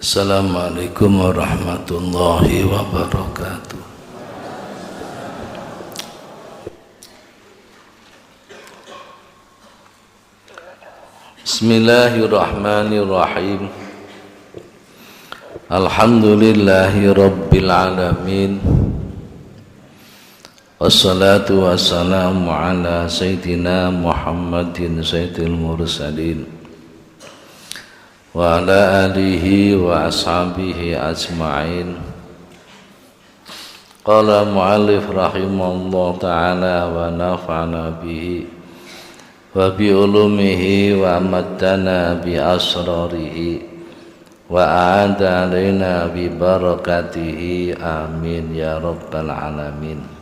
Assalamualaikum warahmatullahi wabarakatuh. Bismillahirrahmanirrahim. Alhamdulillahi rabbil alamin. Wassalatu wassalamu ala sayyidina Muhammadin sayyidil mursalin wa ala alihi wa ashabihi ajma'in. Qala mu'allif rahimahullah ta'ala wa nafa'na bihi wa bi ulumihi wa amaddana bi asrarihi wa a'ada alaina bi barakatihi amin ya rabbal alamin.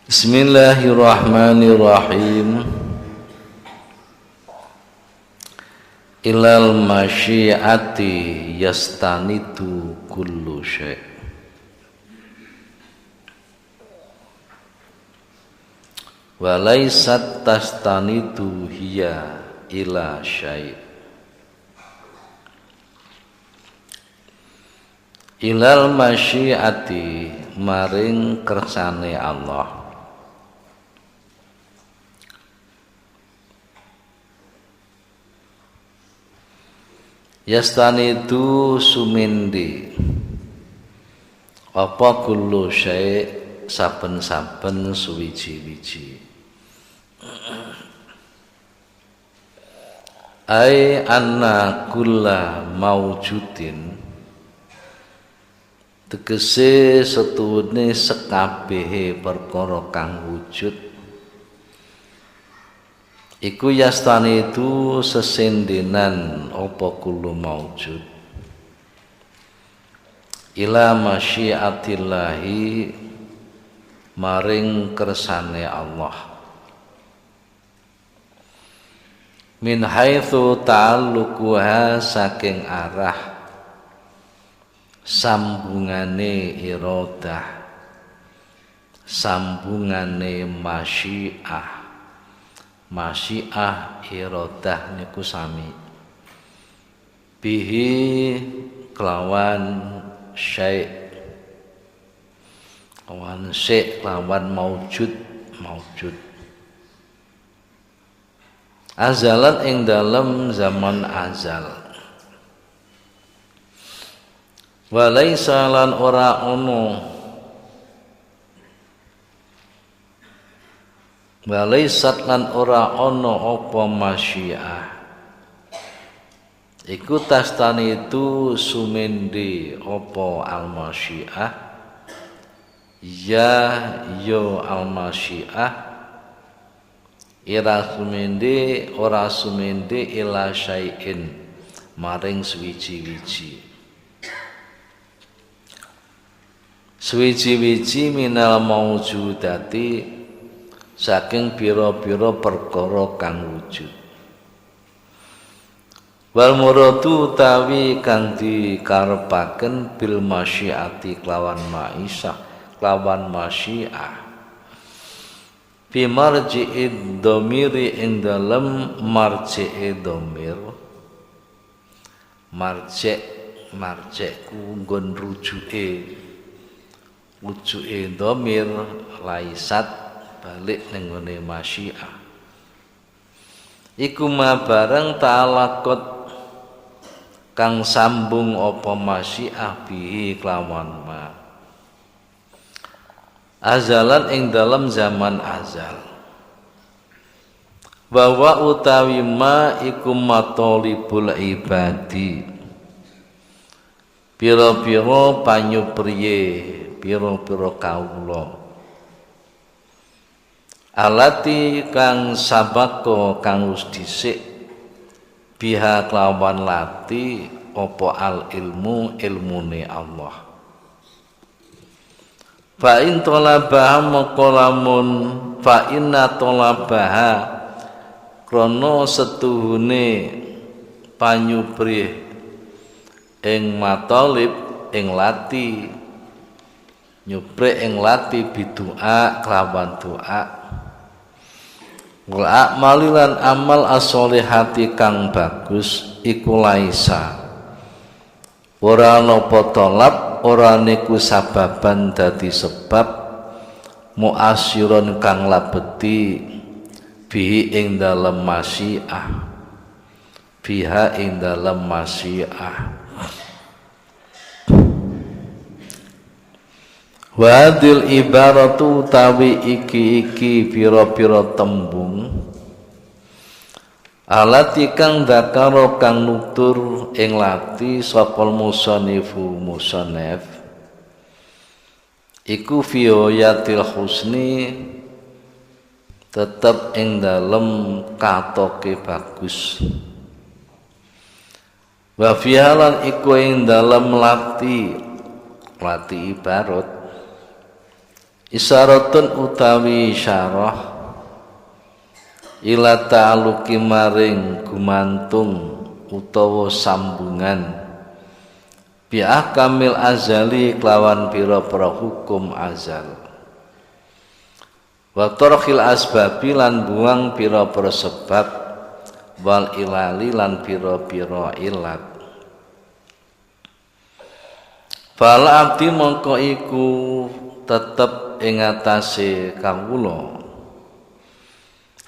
Bismillahirrahmanirrahim. Ilal masyiati yastanitu kullu syai'. Wa laysat tastanitu hiya ila syai'. Ilal masyiati maring kersane Allah. Yastanitu sumindi apa kullu syai' saben-saben suwiji-wiji. Ai anna kulla maujudin tegese setuhune sekabehe perkara kang wujud iku yastanitu sesendenan apa kullu maujud ila masyiatillahi maring kersane Allah min haitsu ta'alluquha saking arah sambungane iradah sambungane masyiah masyiah iradah niku sami bihi kelawan syai' kelawan syai' kelawan maujud azalan ing dalem zaman azal walaisa lan ora ono walaisat lan ora ono apa masyiah iku tastani itu sumende apa al-masyiah ya yo al-masyiah ira sumende ora sumende ila syai'in maring suwiji-wiji minal maujudati saking pira-pira perkara kang wujud wal muradu tawi kang dikarepaken bil masyiati kelawan maisah kelawan masyiah fi marji'id dhamiri ing dalem marji'id dhamir marji' ku nggon rujuke dhamir laisat balik ning ngene masyiah iku ma bareng ta'alaqat kang sambung apa masyiah bihi kelawan ma azalan ing dalam zaman azal bahwa utawi ma iku matolibul ibadi pira-pira panyupriye pira-pira kawula alati kang sabako kang wis dhisik biha kelawan lati apa al ilmu ilmune Allah fa in talabaha maqalamun fa inna talabaha krana setuhune panyubrih ing matalib ing lati nyubrih ing lati bidu'a kelawan doa wal a'mali lan amal as-sholihati kang bagus iku laisa ora napa tolap ora niku sababan dadi sebab muasyiron kang labeti bihi ing dalem masyiah biha ing dalem masyiah wadil ibaratu tawi iki pira-pira tembung alati kang dakaro kang nutur ing lati sapal musannifu musannif iku fiyatil husni tetep ing dalem katoke bagus wa fihalan iku ing dalem lati ibarat isyaratun utawi isyarah ila ta'aluki maring gumantung utawa sambungan bi ahkamil azali kelawan pira-pira hukum azal wa tarkhil asbabi lan buang pira-pira sebab wal ilali lan pira-pira ilat fal abdi mongko iku tetep ing atase kawula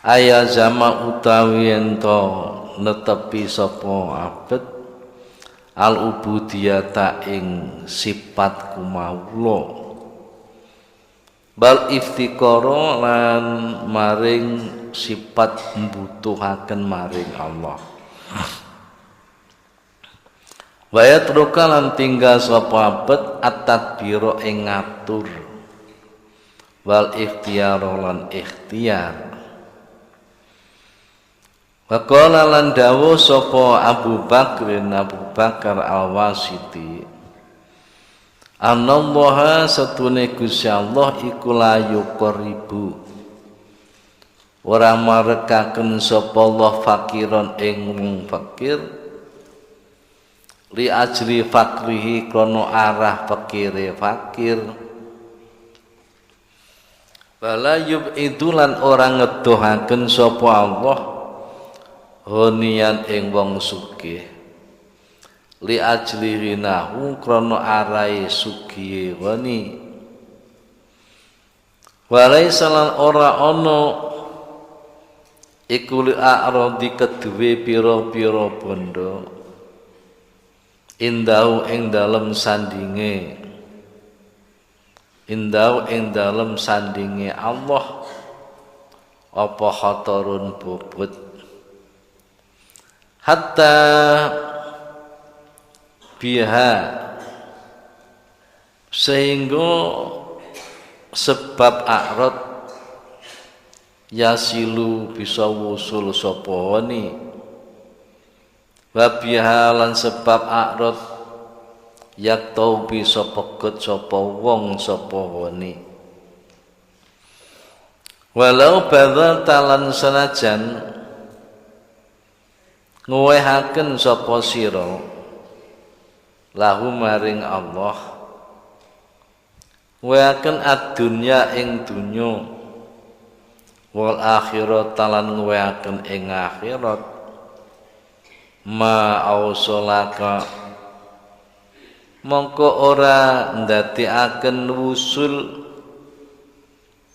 aya zama utawi ento netepi sapa abet al ubudiyata ing sifat kumawula bal iftikara lan maring sifat mbutuhaken maring Allah wa yatruka lan tinggal sapa abet at-tadbira ing ngatur wal ikhtiyara lan ikhtiyar wa qala lan dawuh sapa Abu Bakar Al-Wasiti anallaha satune Gusti Allah iku la yuqribu ora marekaken sapa Allah fakiron ing wong fakir li ajri fakrihi krana arah fakire fakir bala yub'idulan ora ngedohaken sapa Allah honian ing wong sugih li ajli rinahu krana arai sugih wani walaisa lan ora ana iku li a'radi keduwe pira-pira bondo indau ing dalem sandinge Allah apa khatarun bobot hatta biha sehingga sebab a'rad yasilu bisa wusul sapa wani wa biha lan sebab a'rad yak tau bisa peget sapa wong sapa wani walau badal talan sanajan nguwehaken sapa sira lahu maring Allah nguwehaken ad-dunya ing dunya wal akhirat talan nguwehaken ing akhirat ma ausolaka mongko ora ndadekaken wusul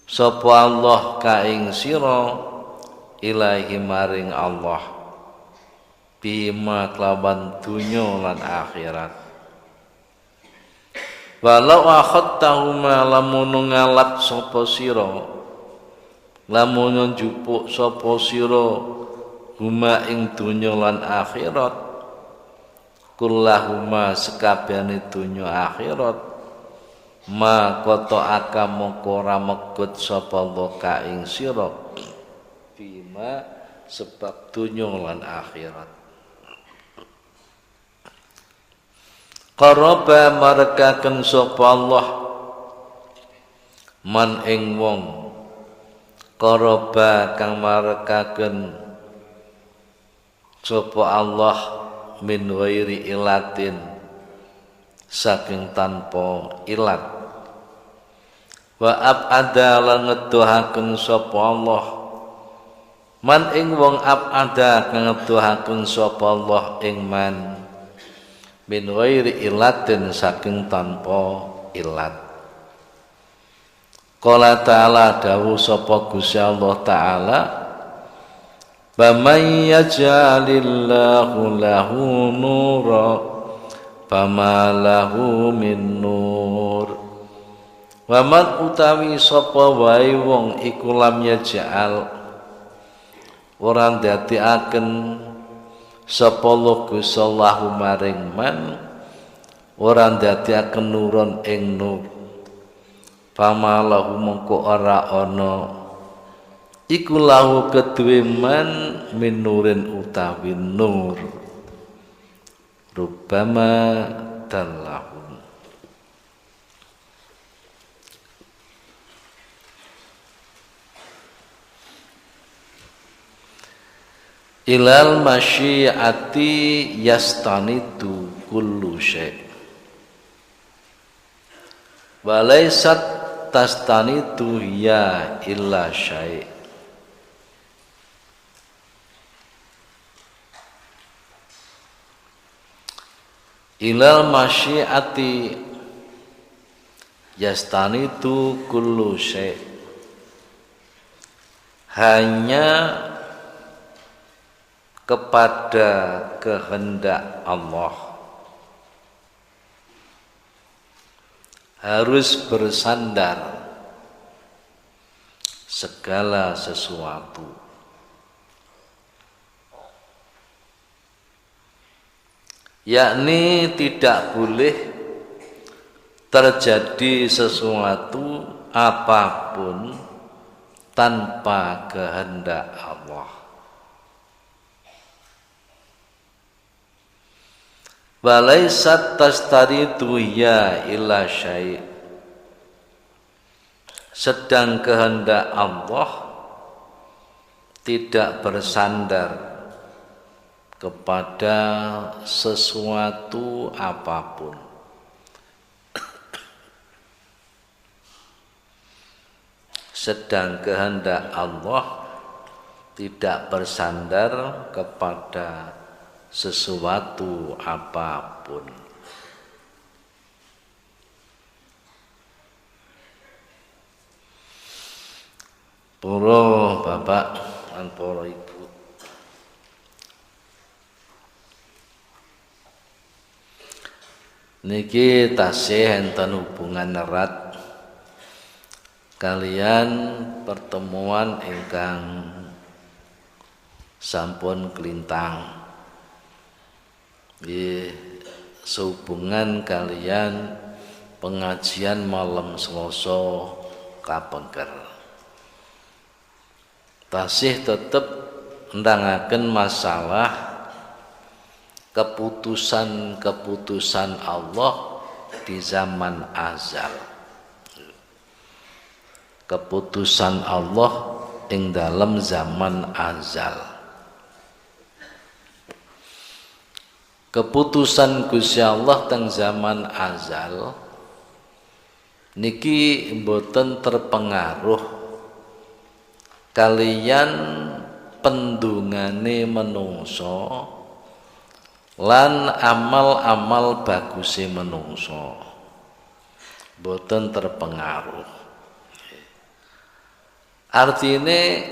sapa Allah ka ing sira ilahi maring Allah bima kelawan dunya lan akhirat walau akhattahuma lamun ngalap sapa sira lamun njupuk sapa sira huma ing dunya lan akhirat kullahuma sekabehane dunya akhirat ma qata akam ora megut sapa Allah ka ing sira bima sebab dunya lan akhirat qaraba marakaken sapa Allah man ing wong qaraba kang marakaken sapa Allah min wairi ilatin saking tanpa ilat wa abada lan ngedohaken sapa Allah Man ing wong abada kang ngeduhaken sapa Allah ing man min ghairi ilatin saking tanpa ilat. Qala ta'ala dawuh sapa Gusti Allah taala Bamay yaj'alillahu lahu nura fama lahu min nur. Waman utawi sapa wae wong iku lam yaj'al ora ndadekaken sapa Gusti Allah maring man ora ndadekaken nuron ing nur. Fama lahu mongko ora ana iku lahu kedue man min nurin utawi nur rubama dallahu. Ilal masyiati yastanitu kullu syai' walaysat tastanitu ya illa syai'. Ilal masyiati yastanitu kullu syai', hanya kepada kehendak Allah harus bersandar segala sesuatu. Yakni tidak boleh terjadi sesuatu apapun tanpa kehendak Allah. Walaysat tastaridu ya illa syai', sedang kehendak Allah tidak bersandar kepada sesuatu apapun. Sedang kehendak Allah tidak bersandar kepada sesuatu apapun. Para bapak dan para ibu, niki tasih enten hubungan erat kalian pertemuan ingkang sampun kelintang. Sehubungan kalian pengajian malam Selasa kapengker, tasih tetep ndangaken masalah keputusan Allah di zaman azal, keputusan Allah ing dalam zaman azal. Keputusan Gusti Allah teng zaman azal niki mboten terpengaruh kalian pendungane menungso lan amal-amal baguse menungso, mboten terpengaruh. Artine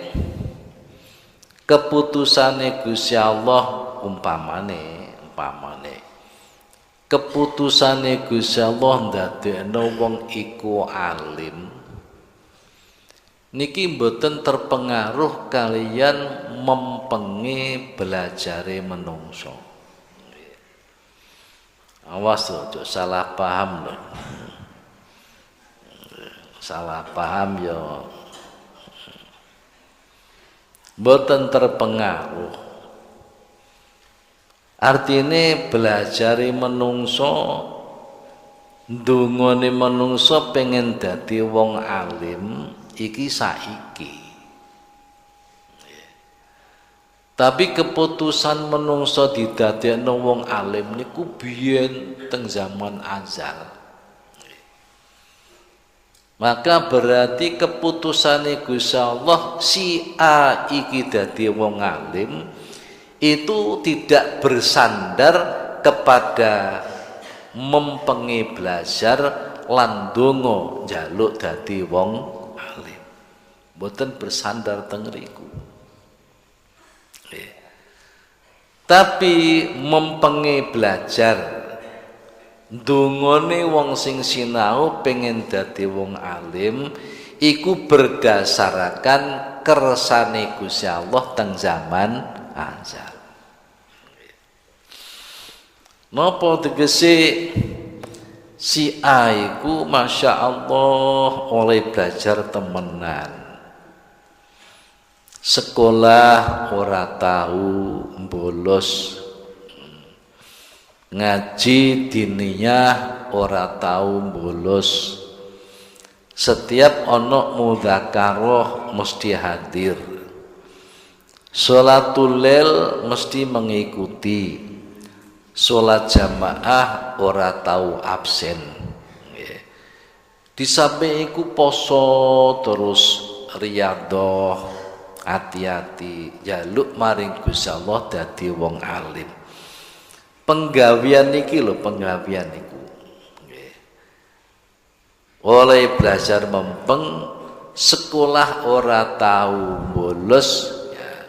keputusane Gusti Allah umpamane keputusane Gusti Allah ndadekno wong iku alim niki mboten terpengaruh kalian mempengi belajare menungso. Awas lho, salah paham lho. Salah paham ya mboten terpengaruh. Artine belajari menungso, ndungone menungso pengen dadi wong alim iki saiki. Tapi keputusan menungso didadekno wong alim niku biyen teng zaman azal. Maka berarti keputusane Gusti Allah si A iki dadi wong alim itu tidak bersandar kepada mempengi belajar lan donga njaluk dadi wong alim. Mboten bersandar teng riku. Tapi mempengi belajar dungane wong sing sinau pengen dadi wong alim iku berdasarkan kersane Gusti Allah teng zaman azal. Napa tegese si A iku Masya Allah oleh belajar temenan. Sekolah ora tahu bolos, ngaji diniyah ora tahu bolos, setiap ono mudzakarah mesti hadir, sholatul lail mesti mengikuti, sholat jamaah ora tahu absen. Di samping iku poso terus riyadhah, hati-hati jaluk maring Gusti Allah dadi wong alim. Penggawean iki lho, penggawean iku oleh belajar mempeng, sekolah ora tahu bolos ya.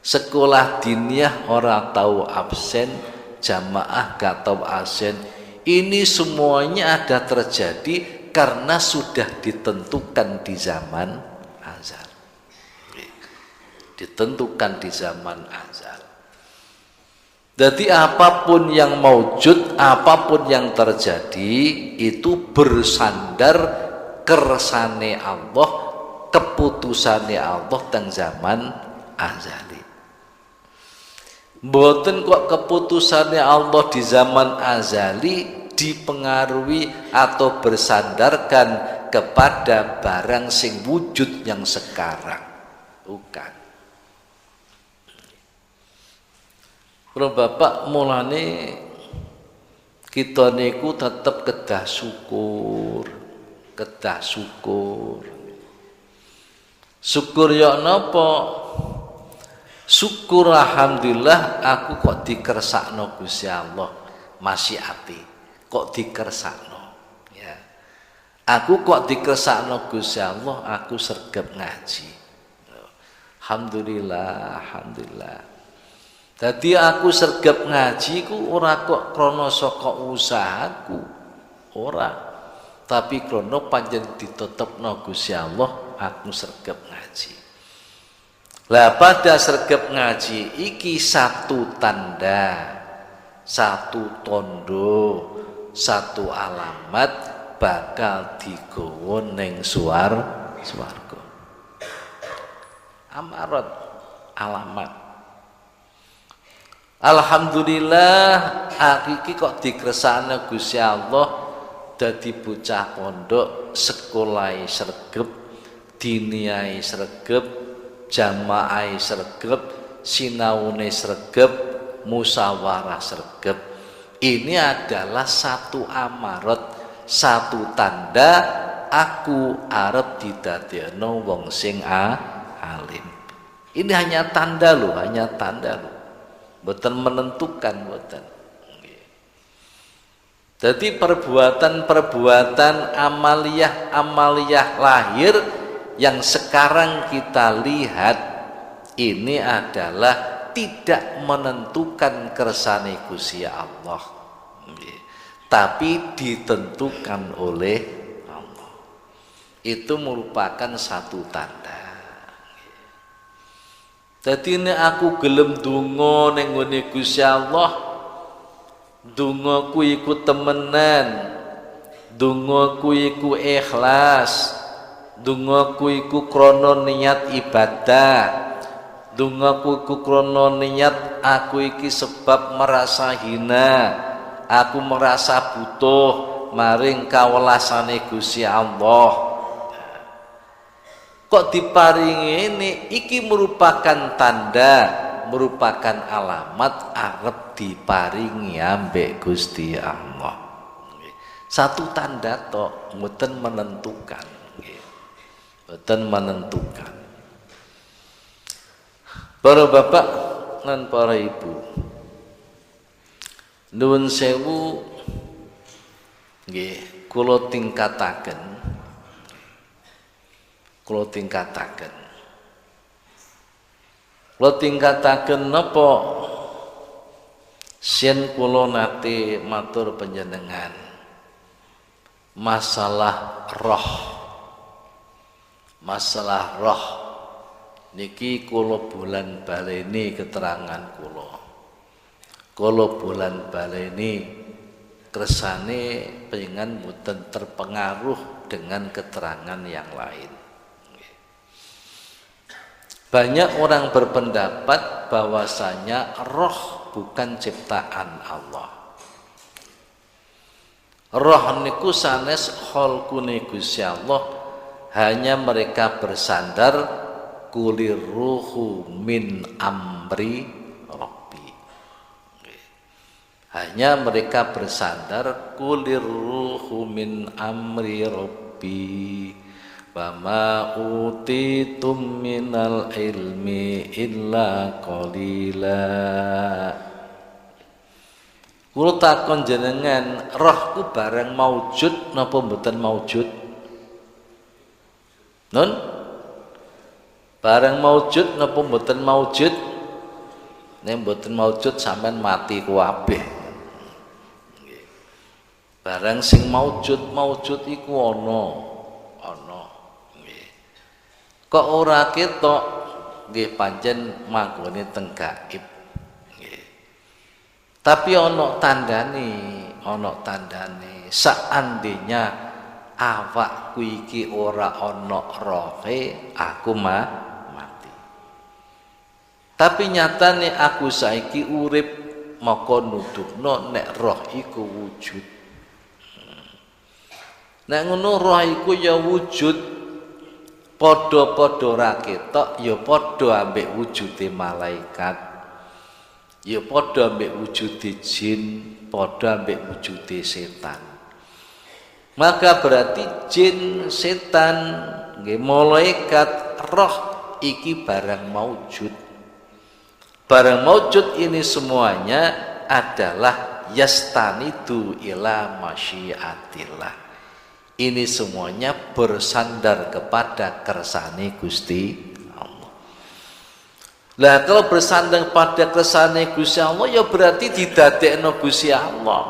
Sekolah diniyah ora tahu absen, jamaah gak tahu absen. Ini semuanya ada terjadi karena sudah ditentukan di zaman azal. Ditentukan di zaman azal. Jadi apapun yang maujud, apapun yang terjadi itu bersandar kersane Allah, keputusane Allah teng zaman azali. Mboten kok keputusane Allah di zaman azali dipengaruhi atau bersandarkan kepada barang sing wujud yang sekarang. Bukan. Kalau Bapak mulane kita niku tetap kedah syukur. Syukur ya napa? Syukur alhamdulillah aku kok dikersakno Gusti Allah, masih ati. Kok dikersakno ya. Aku kok dikersakno Gusti Allah, aku sregep ngaji. Alhamdulillah. Jadi aku sregep ngaji ku ora kok krana saka usahaku, ora. Tapi krana panjen ditetepno Gusti Allah, aku sregep ngaji. Lah pada sregep ngaji iki satu tanda, satu tondo, satu alamat bakal digawa ning swarga. Amarat alamat. Alhamdulillah aku iki kok dikresakne Gusti Allah dadi bocah pondok, sekolahe sregep, diniyai sregep, jamaah sregep, sinaune sregep, musyawarah sregep. Ini adalah satu amarat, satu tanda aku arep didadekno wong sing alim. Ini hanya tanda loh, hanya tanda loh. Boten menentukan, boten. Jadi perbuatan-perbuatan amaliyah lahir yang sekarang kita lihat ini adalah tidak menentukan kersane Gusti Allah, tapi ditentukan oleh Allah. Itu merupakan satu tanda. Jadi ini aku gelem donga ning nggone Gusti Allah, dongaku iku temenan, dongaku iku ikhlas, dongaku iku krana niat ibadah, dongaku iku krana niat aku iki sebab merasa hina, aku merasa butuh maring kawelasane Gusti Allah. Kok diparingi ini, iki merupakan tanda, merupakan alamat arep diparingi ambek Gusti Allah. Satu tanda tok mboten menentukan. Mboten menentukan. Para bapak lan para ibu, nuwun sewu nggih kula tingkataken napa sien kula nate matur panjenengan masalah roh niki kula bulan baleni keterangan kula bulan baleni kersane pengen mboten terpengaruh dengan keterangan yang lain. Banyak orang berpendapat bahwasanya roh bukan ciptaan Allah. Roh niku sanes khalqune Gusti Allah, hanya mereka bersandar kulir ruhu min amri rabbi. Hanya mereka bersandar kulir ruhu min amri rabbi. Wa ma utitum minal ilmi illa qalila. Kula takon jenengan, rohku bareng maujud napa mboten maujud? Nun? Bareng maujud napa mboten maujud? Nek mboten maujud sampean mati kabeh. Bareng sing maujud iku ana. Kok ora ketok nggih pancen manggone teng gaib nggih. Tapi ana tandane saandainya awakku iki ora ana rohe aku mati. Tapi nyatane aku saiki urip maka nuduhno nek roh iku wujud. Nek ngono roh iku ya wujud. Padha-padha ra ketok ya padha ambek wujude malaikat, ya padha ambek wujude jin, padha ambek wujude setan. Maka berarti jin, setan, nggih malaikat, roh iki barang maujud. Barang maujud ini semuanya adalah yastanidu ila masyiatillah. Ini semuanya bersandar kepada kersane Gusti Allah. Lah kalau bersandar pada kersane Gusti Allah ya berarti didadekno Gusti Allah.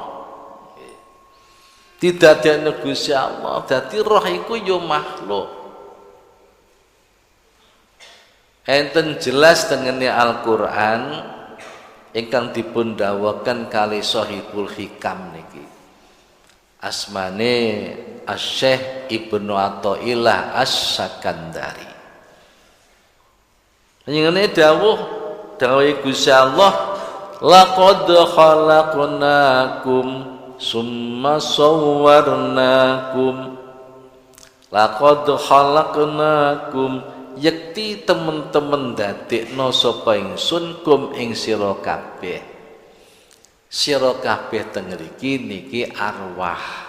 Didadekno Gusti Allah. Dadi roh iku ya makhluk. Enten jelas tengene Al-Qur'an ingkang dipun dawuhaken kali Shahihul Hikam niki. Asmane Asy-Syaikh Ibnu Athaillah Asy-Sakandari. Ngene dawuh Gusti Allah, laqad khalaqnakum summa sawwarnakum. Laqad khalaqnakum yakti temen-temen dadekno sapa ingsun kum ing sira kabeh. Sira kabeh teng mriki niki arwah.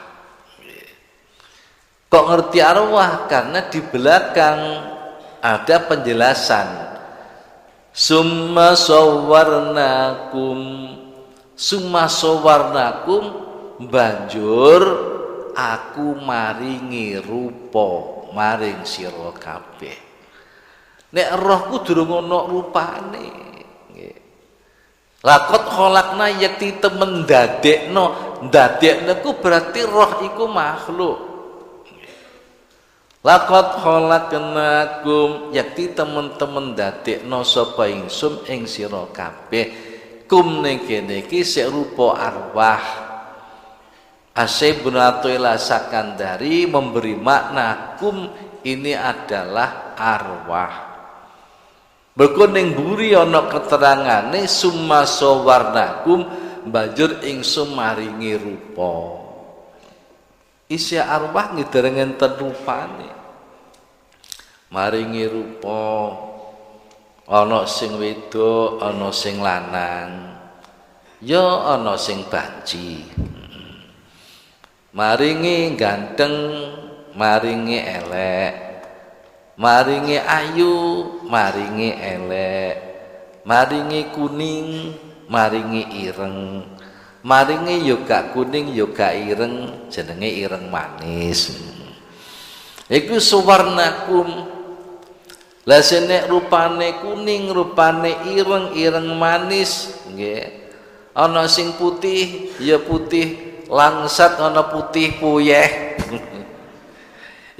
Kok ngerti arwah? Karena di belakang ada penjelasan. Summa sawwarnakum banjur aku maringi rupa maring sira kabeh. Nek rohku durung ana rupane. Laqad khalaqna yakti temen dadekno ku berarti roh iku makhluk. Laqad khalaqnakum yakti temen-temen dadekno sapa ingsun ing sira kabeh kum ning kene iki sik rupa arwah. Asy-Syaikh Ibnu Athaillah Sakandari memberi makna kum ini adalah arwah. Mergo ning mburi ana keterangane summa sawarnakum banjur ingsun maringi rupa. Isi arwah ngedereng enten rupane. Maringi rupa ana sing wedok, ana sing lanang. Ya ana sing banci. maringi ganteng, maringi elek, maringi ayu, maringi elek, maringi kuning, maringi ireng, maringi yoga kuning, yoga ireng, jenenge ireng manis. Iku suwarnakum. Lah senek rupane kuning, rupane ireng, ireng manis, nggih. Ana sing putih, ya putih langsat, ana putih puyeh.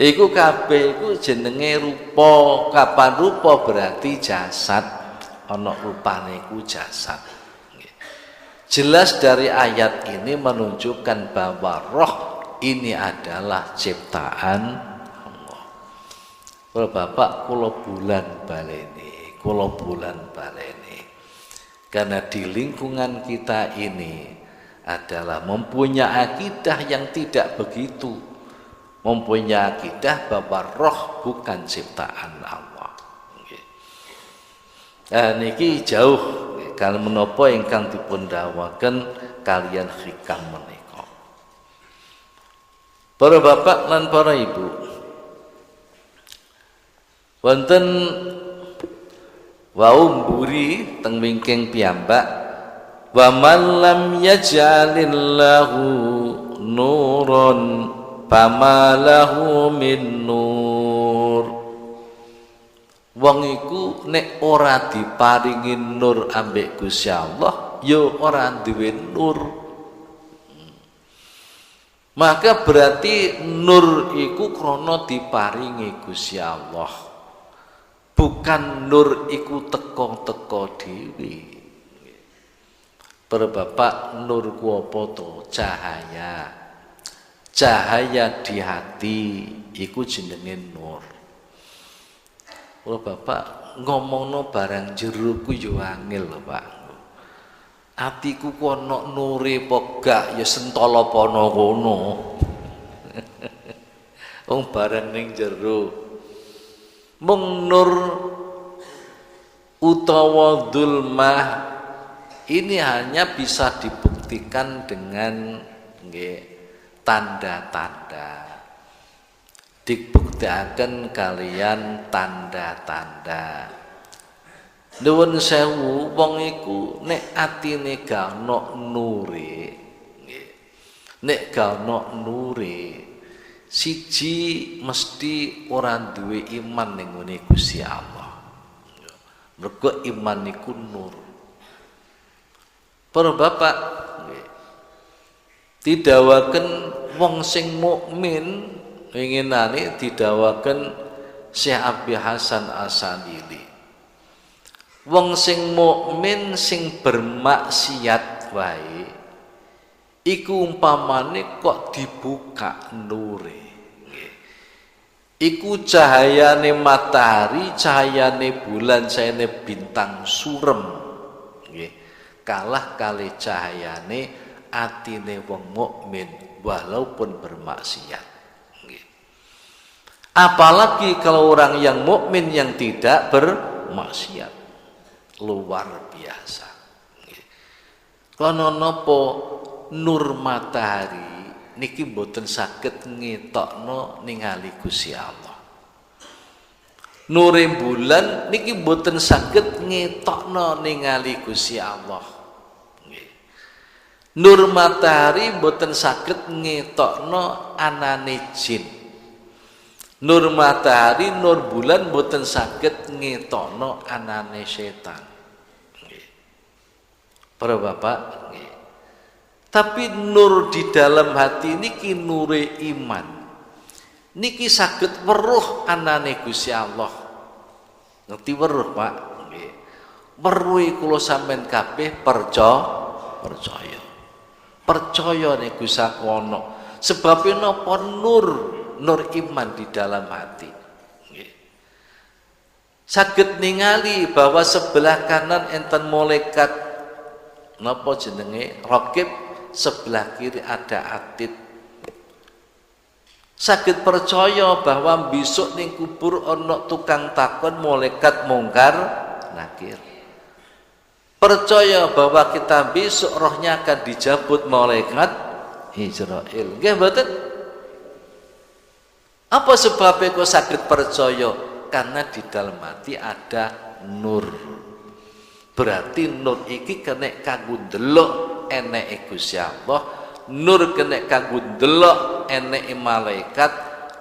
Iku kabeh iku jenenge rupa. Kapan rupa berarti jasad. Ana rupane iku jasad. Jelas dari ayat ini menunjukkan bahwa roh ini adalah ciptaan Bapak kula bulan baleni, kula bulan baleni. Karena di lingkungan kita ini adalah mempunyai akidah yang tidak begitu. Mempunyai akidah bahwa roh bukan ciptaan Allah. Niki jauh kalau menapa ingkang dipun dawuhaken kalian hikam menika. Para bapak lan para ibu, wonten wau mburi teng wingking piyambak, wa man lam yaj'alillahu nuron fama lahu min nur. Wong iku nek ora diparingi nur ambek Gusti Allah, ya ora duwe nur. Maka berarti nur iku krana diparingi Gusti Allah. Bukan nur iku teko-teko dhewe. Para bapak, nur ku apa to? Cahaya. Cahaya di hati iku jenenge nur. Para bapak, ngomongno barang jero ku yo angel lho, Pak. Atiku ku ana nure apa gak ya sentala pana kono. Wong barang ning jero mung nur utawa dzulmah ini hanya bisa dibuktikan dengan tanda-tanda. Dibuktikan kalian tanda-tanda. Nuwun sewu, wong iku nek atine gak ono nure, nek gak ono nure, siji mesti ora duwe iman ning ngene Gusti Allah. Mergo iman niku nur. Para bapak didawaken wong sing mukmin winginane didawaken Syekh Abi Hasan Asadili. Wong sing mukmin sing bermaksiat wae iku umpamane kok dibuka nure. Iku cahayane matahari, cahayane bulan, cahayane bintang surem. Kalah kali cahayane atine wong mukmin walaupun bermaksiat. Apalagi kalau orang yang mukmin yang tidak bermaksiat, luar biasa. Kalau nopo nur matahari niki mboten saged ngetokno ningali Gusti Allah. Nure bulan niki mboten saged ngetokno ningali Gusti Allah. Nur matahari mboten saged ngetokno anane jin. Nur matahari, nur bulan mboten saged ngetokno anane setan. Para bapak, tapi nur di dalam hati niki nure iman. Niki saged weruh anane Gusti Allah. Ngerti weruh, Pak? Nggih. Weruh kula sampean kabeh percaya. Percaya nek Gusti ana. Sebab napa nur iman di dalam hati. Nggih. Saged ningali bahwa sebelah kanan enten malaikat napa jenenge raqib, sebelah kiri ada atid. Saged percaya bahwa besok ning kubur ana tukang takon malaikat mungkar nakir. Percaya bahwa kita besok rohnya akan dijabut malaikat Israil. Nggih mboten? Apa sebabnya kok saged percaya? Karena di dalam hati ada nur. Berarti nur iki kena kanggo ndelok eneke Gusti Allah, nur kena kanggo ndelok eneke malaikat,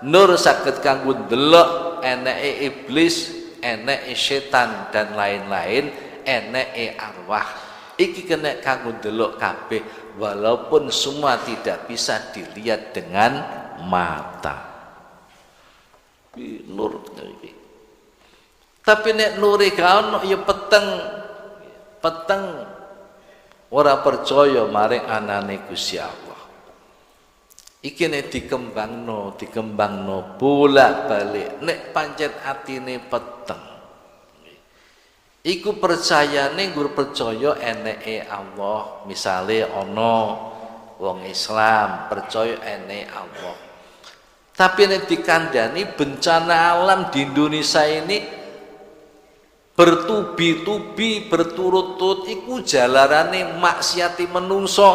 nur saged kanggo ndelok eneke iblis, eneke setan dan lain-lain, eneke arwah. Iki kena kanggo ndelok kabeh walaupun semua tidak bisa dilihat dengan mata. Nur iki. Tapi nek nure gak ono ya peteng ora percaya maring anane Gusti Allah. Iki nek dikembangno bolak-balik nek pancen atine peteng. Iku percayane nggur percaya eneke Allah. Misale ana wong Islam percaya eneke Allah. Tapi nek dikandani bencana alam di Indonesia ini bertubi-tubi berturut-turut iku jalarane maksiati menungso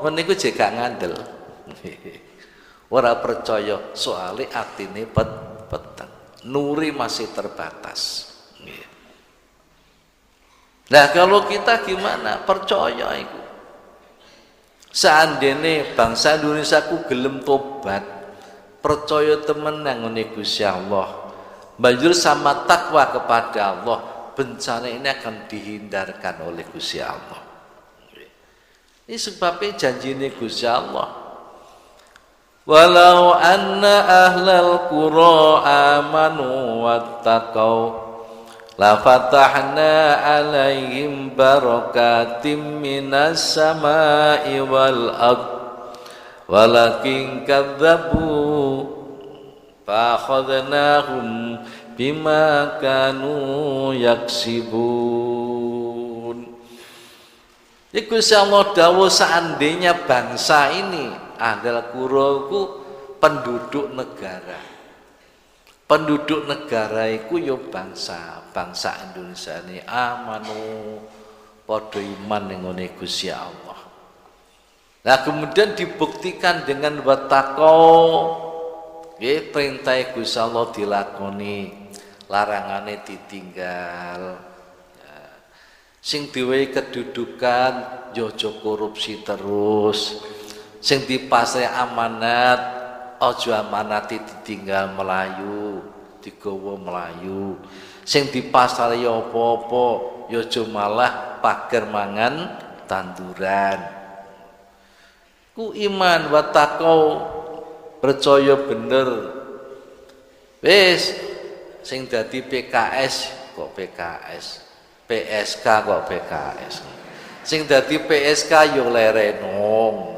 meniku jek gak ngandel. Ora percaya soalé atine peteng. Nuri masih terbatas. Nah kalau kita gimana? Percaya itu. Seandainya bangsa Indonesia ku gelem tobat, percaya temen nang ngene Gusti Allah, banjur sama takwa kepada Allah, bencana ini akan dihindarkan oleh Gusti Allah. Ini sebabnya janjine Gusti Allah. Walau anna ahlal qura amanu wattaqau la fatahna alaihim barakatim minas samai wal ardh walakin kadzabu fa akhadnahum bima kanu yaksibun. Iku Allah dawuh seandainya bangsa ini adalah kuroku penduduk negara. Penduduk negara iku yo bangsa Indonesia ini amanu padha iman ning ngene Gusti Allah. Nah kemudian dibuktikan dengan wattaqau, nggih perintah Gusti Allah dilakoni, larangane ditinggal. Sing diwehi kedudukan aja korupsi terus. Sing dipasrai amanat aja amanati ditinggal melayu, digawa melayu. Sing dipasrai apa-apa ya aja malah pager mangan tanduran. Ku iman wattaqau percaya bener. Wis sing dadi PKS kok PKS, PSK kok PKS. Sing dadi PSK yo lereno,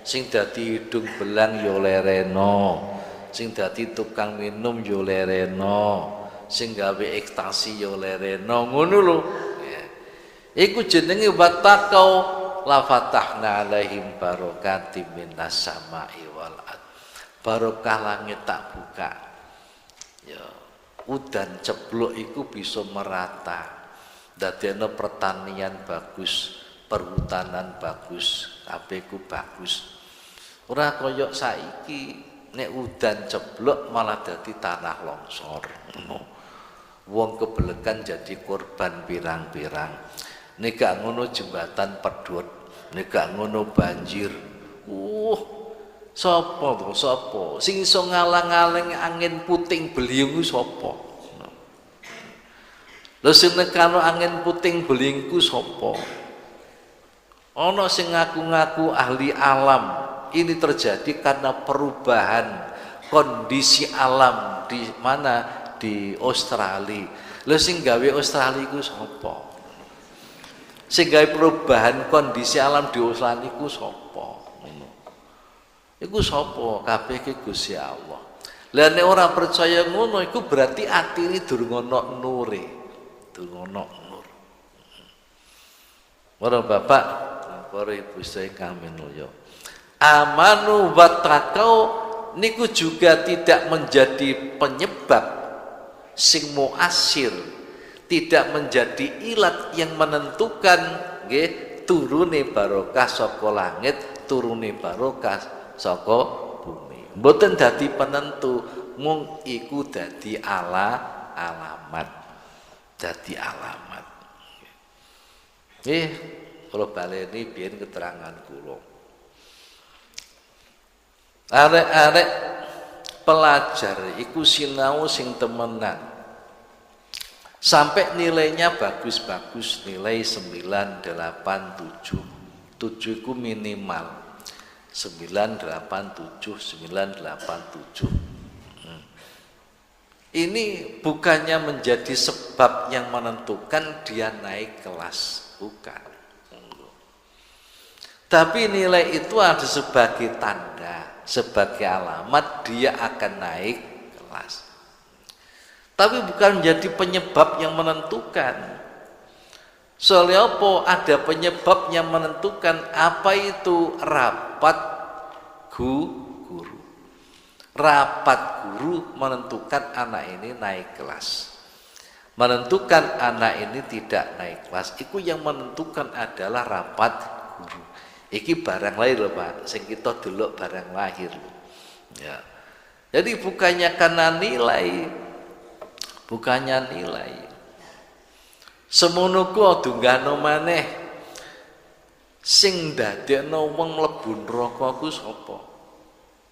sing dadi hidung belang yo lereno, sing dadi tukang minum yo lereno, sing gawe ekstasi yo lereno, ngono lho. Iku jenenge wattaqau la fatahna alaihim barakatim minas samai wal ardh. Barokah langit tak buka. Ya, udan ceblok iku bisa merata. Dadene pertanian bagus, perhutanan bagus, kabeh iku bagus. Ora kaya saiki nek udan ceblok malah dadi tanah longsor. Wong kebelekan jadi korban pirang-pirang. Nek gak ngono jembatan pedhot, nek gak ngono banjir. Sapa to? Sapa? Sing iso ngalang-aling angin puting beliung ku sapa? Lha sing nekano angin puting beliung ku sapa? Ana sing ngaku-ngaku ahli alam. Ini terjadi karena perubahan kondisi alam di mana? Di Australia. Lha sing gawe Australia ku sapa? Sehingga perubahan kondisi alam di Australia iku sapa? Iku sapa? Kabeh iki Gusti Allah. Lah nek ora percaya ngono iku berarti atine durung ana nure. Durung ana nur. Para bapak, para ibu saya kami mulya. Amanu wattaqau niku juga tidak menjadi penyebab sing muasir, tidak menjadi ilat yang menentukan nggih turune barokah saka langit, turune barokah saka bumi. Mboten dadi penentu, mung iku dadi alamat. Dadi alamat. Kula baleni biyen keterangan kula. Arek-arek pelajar iku sinau sing temenan. Sampai nilainya bagus-bagus, nilai 987. 7 iku minimal. 987. Ini bukannya menjadi sebab yang menentukan dia naik kelas, bukan. Tapi nilai itu ada sebagai tanda, sebagai alamat dia akan naik kelas. Tapi bukan menjadi penyebab yang menentukan. Soalnya apa? Ada penyebab yang menentukan. Apa itu? Rapat guru. Rapat guru menentukan anak ini naik kelas. Menentukan anak ini tidak naik kelas. Itu yang menentukan adalah rapat guru. Iki barang lahir loh Pak, sing kita delok barang lahir. Ya. Jadi bukannya karena nilai, semono ku dunggano maneh sing ndadekno wong mlebu neraka ku sapa?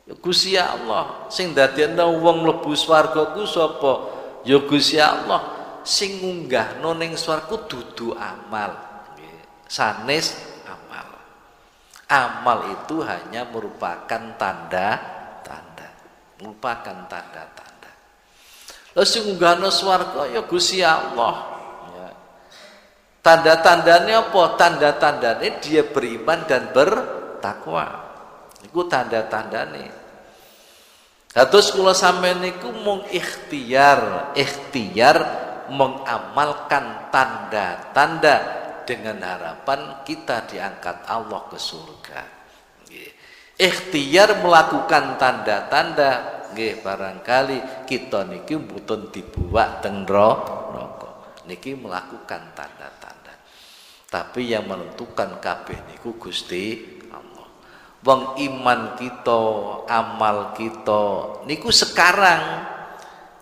Ya Gusti Allah. Sing ndadekno wong mlebu swarga ku sapa? Ya Gusti Allah. Sing ngunggahno ning swarga dudu amal. Sanes amal. Amal itu hanya merupakan tanda-tanda. Merupakan tanda-tanda. Lalu sing ngunggahno swarga ya Gusti Allah. Ya. Tanda-tandanya apa? Tanda-tandanya dia beriman dan bertakwa. Iku tanda-tandane. Terus kula sampeyan niku mung ikhtiar mengamalkan tanda-tanda dengan harapan kita diangkat Allah ke surga. Ikhtiar melakukan tanda-tanda, nggih barangkali kita niki mboten dibuak teng neraka. Niki melakukan tanda-tanda. Tapi yang menentukan kabeh niku Gusti Allah. Wong iman kita, amal kita niku sekarang,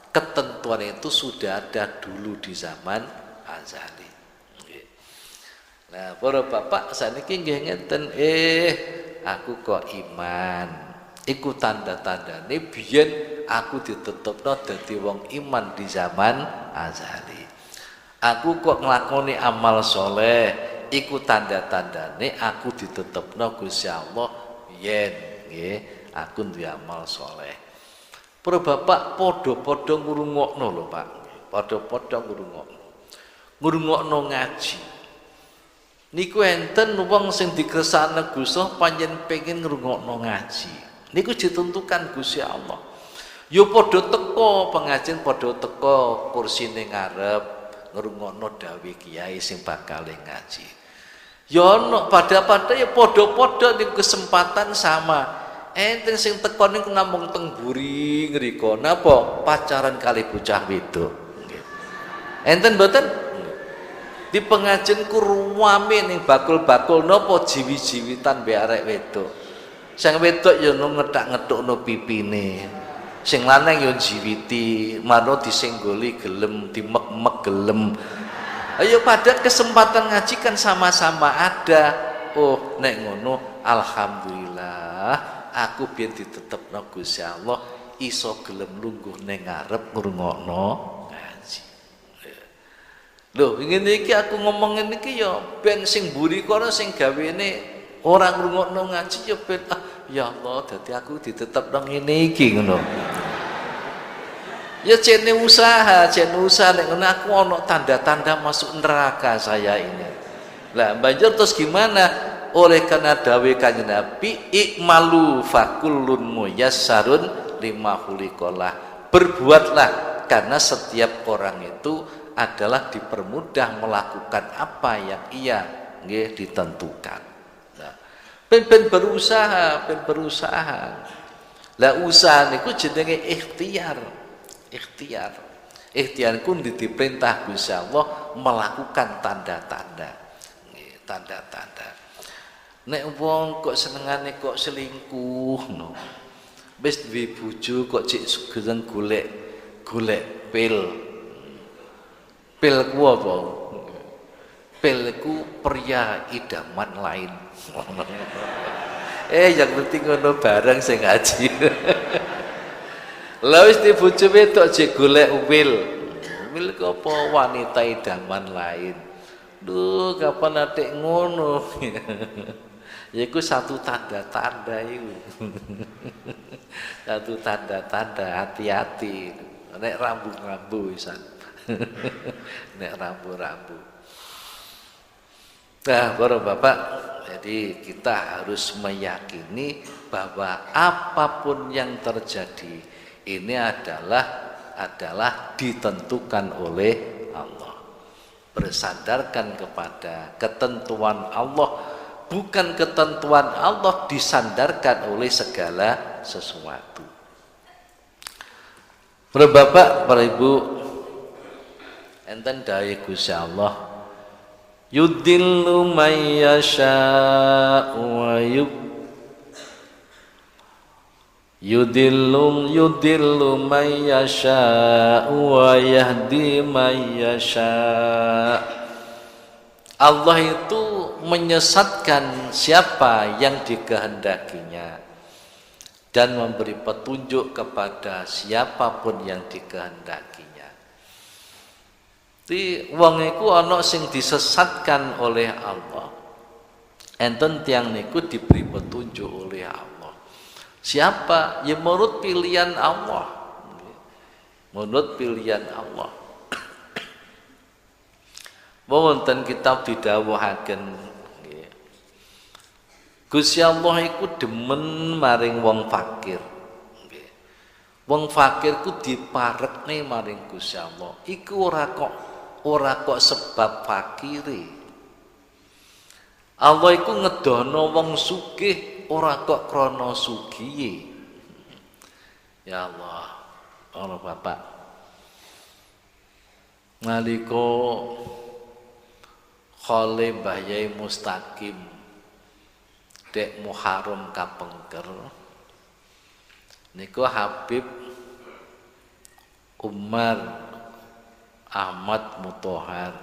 ketentuan itu sudah ada dulu di zaman azali. Nah, para bapak saniki nggih ngeten, aku kok iman. Iku tanda-tandane biyen aku ditetepno dadi wong iman di zaman azali. Aku kok nglakoni amal soleh, iku tanda-tandane aku ditetepno Gusti Allah yen nggih aku duwe amal soleh. Para bapak padha-padha ngrungokno lho Pak. Padha-padha ngrungokno. Ngrungokno ngaji. Niku enten wong sing dikresakne Gusti Allah panjen pengin ngrungokno ngaji. Niku ditentukan Gusti Allah. Yo padha teko pengajian, padha teko kursine ngarep ngrungokno dawuh kiai sing bakal ngaji. Ya ono pada ya padha-padha ning kesempatan sama. Enten sing teko niku namung teng buri ngriko napa pacaran kali bocah wedok. Nggih. Enten mboten? Di pengajian ku ruwame ning bakul-bakul napa jiwi-jiwitan mbek arek wedok. Sing wedok ya ngethak-ngethukno pipine. Sing lanang ya jiwiti, mano disenggoli gelem, dimek-mek gelem. Ayo pada kesempatan ngaji kan sama-sama ada. Oh, nek ngono alhamdulillah aku biyen ditetepno Gusti Allah iso gelem lungguh ning ngarep ngrungokno ngaji. Lho, ngene iki aku ngomong ngene iki ya ben sing mburi kono sing gawene ora ngrungokno ngaji ya ben ya Allah dadi aku ditetepno ngene iki ngono. Ya jene usaha nek ngono aku ono tanda-tanda masuk neraka saya ini. Lah banjur terus gimana? Oleh karena dawuh Kanjeng Nabi, ikmalu fakullun muyassarun lima khuliqalah. Berbuatlah karena setiap orang itu adalah dipermudah melakukan apa yang ia nggih ditentukan. Nah, ben berusaha. Lah usaha niku jenenge ikhtiar. Ikhtiar ku diperintah Gusti Allah melakukan tanda-tanda. Tanda-tanda. Nek wong kok senengane kok selingkuh no. Wis duwe bojo kok cek seneng golek pil. Pil ku apa? Pil ku pria idaman lain. Yang penting ngono bareng sing ngaji. Lah wis di bojo wedok cek golek pil. Pil ku apa wanita idaman lain. Duh, kapan atik ngono? Yaiku satu tanda-tanda itu. Satu tanda-tanda hati-hati. Nek rambu-rambu wisan. Nek rambu-rambu. Nah, para bapak, jadi kita harus meyakini bahwa apapun yang terjadi ini adalah ditentukan oleh Allah. Bersandarkan kepada ketentuan Allah. Bukan ketentuan Allah disandarkan oleh segala sesuatu. Para bapak, para ibu, enten dawuh Gusti Allah, yudillu may yasha wa yudillu may yasha wa yahdi may yasha. Allah itu menyesatkan siapa yang dikehendakinya dan memberi petunjuk kepada siapapun yang dikehendakinya. Di wong iku ana sing disesatkan oleh Allah. Enten tiyang niku diberi petunjuk oleh Allah. Siapa? Ya menurut pilihan Allah. Menurut pilihan Allah. Wonten kitab didhawuhaken Gusti Allah iku demen maring wong fakir. Wong fakir ku diparekne maring Gusti Allah. Iku ora kok sebab fakire. Allah iku ngedono wong sugih ora kok krana sugihe. Ya Allah, Allah Bapak. Nalika Khole Mbah Yai Mustaqim dek Muharram kapengker niku Habib Umar Ahmad Mutahar,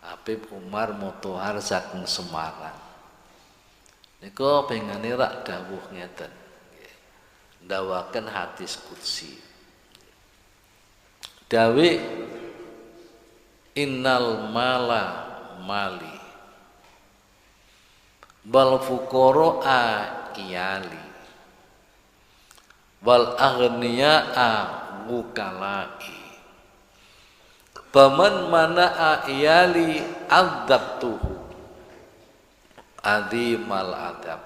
Habib Umar Mutahar saking Semarang niku pengane rak dawuh ngeten, ndawaken hadis qudsi dawe innal mala mali wal fuqara iyali wal aghniya wukalai faman mana iyali adzabtuhu adimal adab.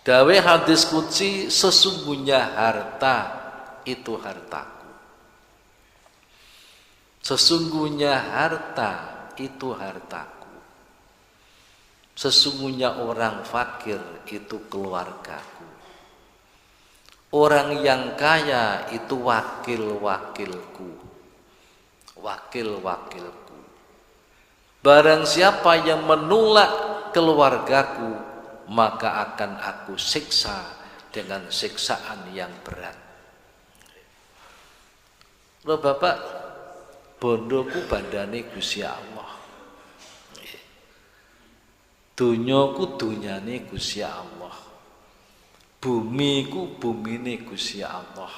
Dawe hadis qudsi, sesungguhnya harta itu hartaku. Sesungguhnya harta itu hartaku. Sesungguhnya orang fakir itu keluargaku. Orang yang kaya itu wakil-wakilku. Wakil-wakilku. Barang siapa yang menolak keluargaku, maka akan aku siksa dengan siksaan yang berat. Loh Bapak, bondoku bandane Gusti Allah. Dunyaku dunyane Gusti Allah. Bumiku bumine Gusti Allah.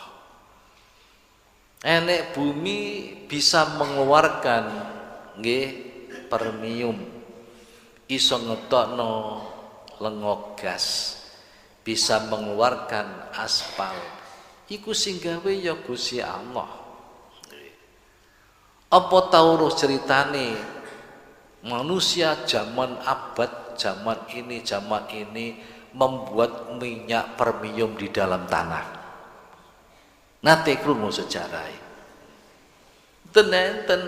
Enek bumi bisa mengeluarkan nggih premium, iso ngetokno lengo gas, bisa mengeluarkan aspal. Iku sing gawe ya Gusti Allah. Apa tau roh ceritane manusia zaman ini membuat minyak premium di dalam tanah. Nate krungu sejarah. Enten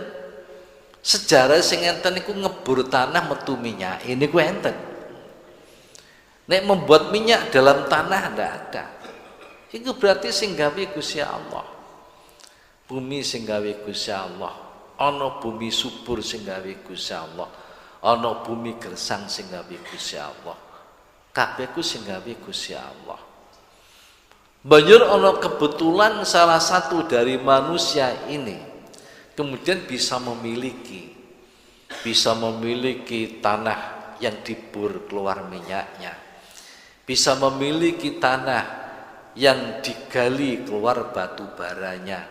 sejarah sing enten iku ngebur tanah metu minyak. Ini ku enten. Nek membuat minyak dalam tanah ndak ada. Itu berarti sing gawe Gusti Allah. Bumi sing gawe Gusti Allah. Ana bumi subur sing gawe Gusti Allah. ana bumi gersang sing gawe Gusti Allah. Kabeh ku sing gawe Gusti Allah. Banjur ana kebetulan salah satu dari manusia ini kemudian bisa memiliki tanah yang dibur keluar minyaknya, bisa memiliki tanah yang digali keluar batu baranya,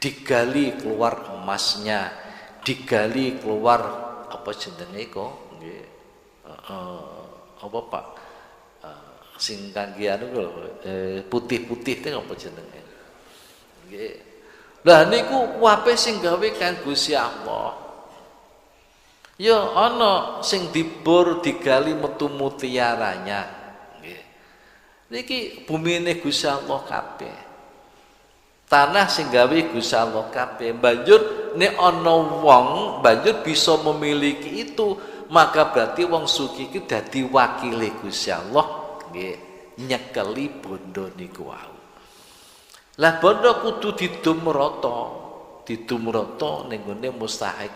digali keluar emasnya, digali keluar apa jenenge kok apa Pak sing kangge anu putih-putih teh apa jenenge nggih. Lah niku kuwape sing gawe kan Gusti Allah. Ya ana sing dibur digali metu mutiaranya nggih. Niki bumine Gusti Allah kabeh. Tanah sing gawe Gusti Allah kabeh. Banjur nek ana wong banjur bisa memiliki itu, maka berarti wong sugih iki dadi wakile Gusti Allah nggih, nyekeli bondo niku wau. Lah bondo kudu didumrata ning gone mustahik,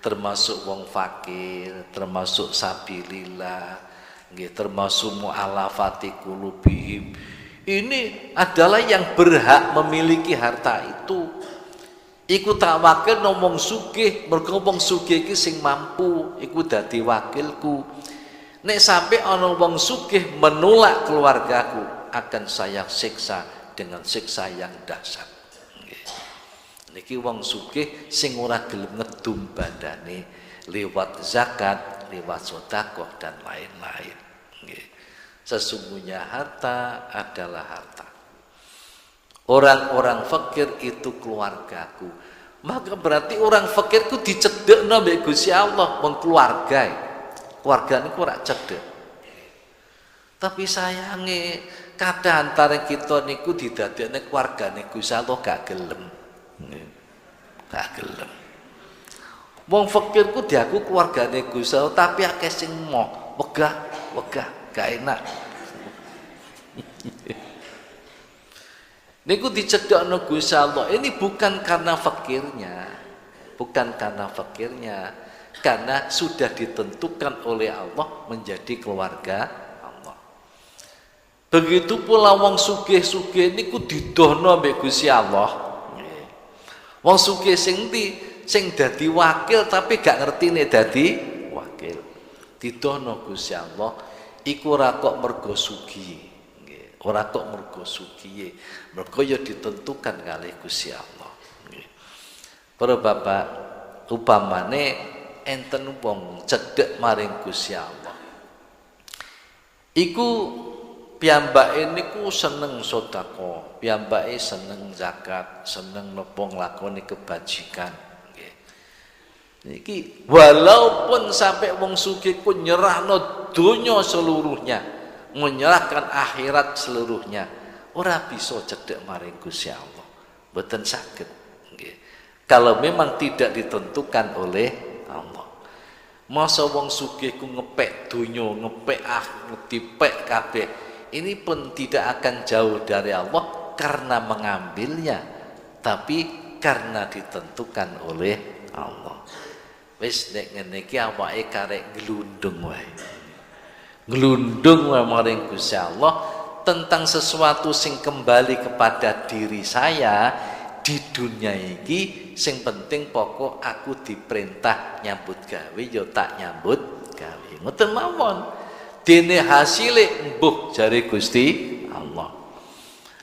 termasuk wong fakir, termasuk sabilillah, nggih, termasuk mu'alafati qulubihim. Ini adalah yang berhak memiliki harta itu. Iku tak wakil ngomong sugih, mergo wong sugih iki sing mampu, iku dadi wakilku. Nek sampai ana wong sugih menolak keluargaku, akan saya siksa dengan siksa yang dahsyat. Niki wong sugih sing ora gelem ngedum bandane lewat zakat, lewat sedekah dan lain-lain. Sesungguhnya harta adalah harta. Orang-orang fakir itu keluargaku. Maka berarti orang fakir ku dicedhekno mbek Gusti Allah wong keluarga. Keluarga niku ora cedhek. Tapi sayange kadang antara kita niku didadekne keluargane Gusti Allah gak gelem. Gak gelem. Wong fakir ku diaku keluargane Gusti Allah tapi akeh sing moh, wegah, gak enak. Niku dicedhakno Gusti Allah. Ini bukan karena fakirnya. Karena sudah ditentukan oleh Allah menjadi keluarga Allah. Begitu pula wong sugih-sugih niku didohno mbek Gusti Allah. Wong sugih sing dadi wakil tapi gak ngertine dadi wakil. Didohno Gusti Allah iku ora kok mergo sugih. Nggih, ora kok mergo sugih. Mergo ya ditentukan kalih Gusti Allah. Nggih. Para bapak, upamane enten wong cedhek maring Gusti Allah. Iku piyambake niku seneng sedekah, piyambake seneng zakat, seneng napa nglakoni kebajikan. Nggih. Niki walaupun sampai wong sugih ku nyerahno donya seluruhnya, menyerahkan akhirat seluruhnya, ora bisa cedhek maring Gusti Allah. Mboten saged. Nggih. Kalau memang tidak ditentukan oleh Allah. Masa wong sugih ku ngepek donya, ngepek ngedipek kabeh. Ini pun tidak akan jauh dari Allah karena mengambilnya, tapi karena ditentukan oleh Allah. Wis nek ngene iki awake karek glundung wae. Glundung wae maring Gusti Allah tentang sesuatu sing kembali kepada diri saya. Di dunia iki sing penting pokok aku diperintah nyambut gawe ya tak nyambut gawe. Ngoten mawon. Dene hasile mbuh jare Gusti Allah.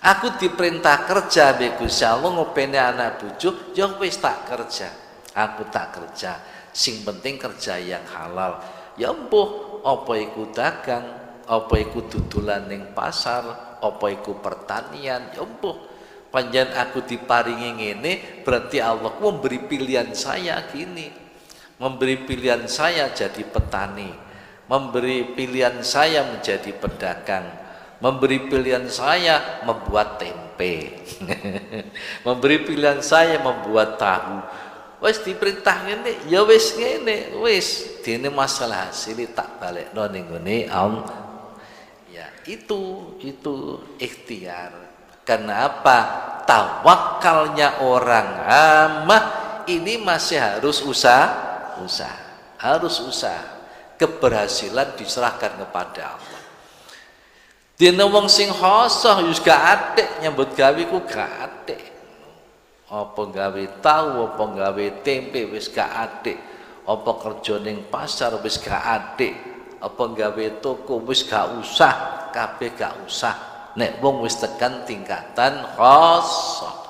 Aku diperintah kerja mbek Gusti Allah ngopeni anak bojo ya wis tak kerja. Aku tak kerja. Sing penting kerja yang halal. Ya mbuh apa iku dagang, apa iku dudulan ning pasar, apa iku pertanian, ya mbuh. Panjen aku diparingi ngene, berarti Allah memberi pilihan saya gini. Memberi pilihan saya jadi petani, memberi pilihan saya menjadi pedagang, memberi pilihan saya membuat tempe, memberi pilihan saya membuat tahu. Wis diperintah ngene, ya wis ngene, wis dene masalah hasil tak balekno ning ngene Allah. Ya, itu ikhtiar. Karena apa? Tawakalnya orang amah ini masih harus harus usaha. Keberhasilan diserahkan kepada Allah. Dene wong sing khosoh wis gak atik nyambut gawe ku gak atik. Apa gawe tahu, apa gawe tempe wis gak atik. Apa kerja ning pasar wis gak atik. Apa gawe toko wis gak usah, kabeh gak usah. Nek wong wis tekan tingkatan khosoh.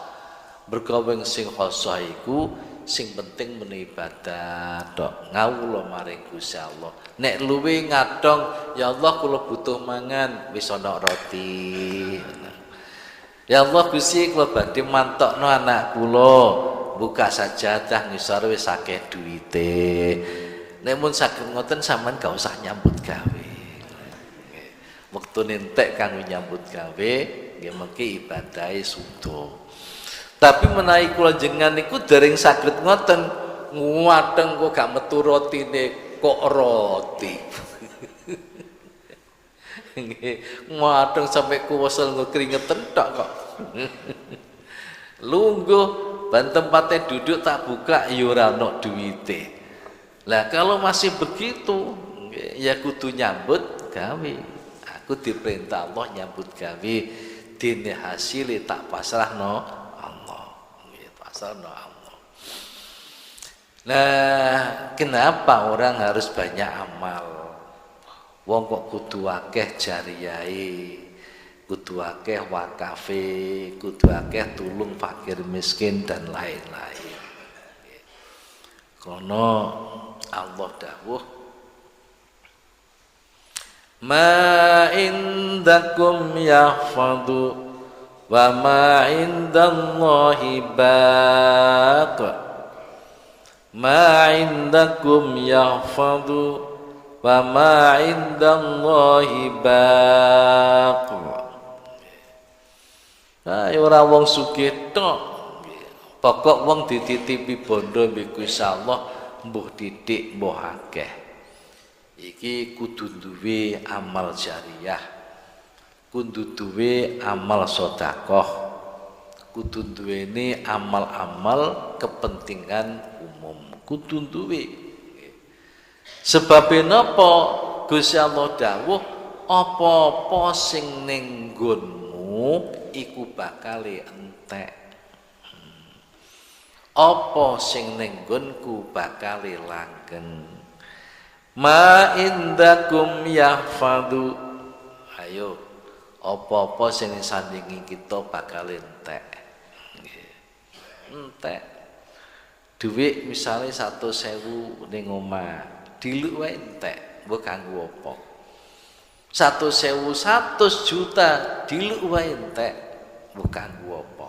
Bergawe sing khosoh iku sing penting meni ibadah tok, ngawula maring Gusti Allah. Nek luwe ngadong, ya Allah kula butuh mangan, wis ana roti. Ya Allah Gusti kula badhe mantokno anak kula, buka sajadah ngisor wis akeh duwite. Nek mun saged ngoten sampean gak usah nyambut gawe. Wektune entek kanggo nyambut gawe, nggih mengki ibadahe sudo. Tapi menawi kula jenengan niku dereng saged ngoten, nguateng kok gak metu rotine, kok roti. Nggih, nguateng sampai kuwesel nggo keringetan tok kok. Lungguh ban tempate duduk tak buka ya ora ono duwite. Lah kalau masih begitu, ya kudu nyambut gawe. Aku diperintah Allah nyambut gawe, dene hasile tak pasrahno Allah. Nah, kenapa orang harus banyak amal? Wong kok kudu akeh jariyahe, kudu akeh wakafe, kudu akeh tulung fakir miskin dan lain-lain. Kono Allah dawuh, ma indakum yahfadu wa ma indallahi baq. Ma indakum yahfadu wa ma indallahi baq. Ayo ora wong sugih tok. Pokok wong dititipi bondo mbek Gusti Allah mbuh titik mbuh akeh. Iki kudu duwe amal jariyah. Kudu duwe amal sedekah, kudu duweni amal-amal kepentingan umum, kudu duwe. Sebab napa Gusti Allah dawuh, apa-apa sing ning nggonmu iku bakal entek. Apa sing ning nggonku bakal langgeng. Ma indakum yahfadu. Ayo apa-apa sing sandingi kita bakal entek. Entek. Dhuwit misale 100.000 ning omah, diluk wae entek, mbok kanggo apa? 100.000 100 juta diluk wae entek, mbok kanggo apa?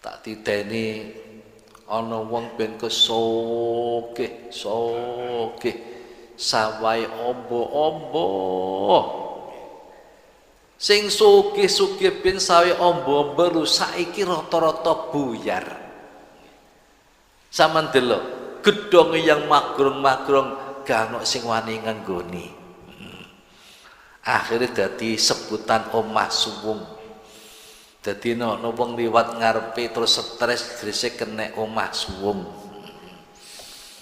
Tak titeni ana wong ben kesogeh, sawahe ombo-ombo. Sing sugih-sugih ben sawe ombo-ombo saiki rata-rata buyar. Saman delok gedhong yang magrong-magrong gak ono sing wani nganggoni. Akhire dadi sebutan omah suwung. Dadi ono wong liwat ngarepe terus stres gresik kena omah suwung.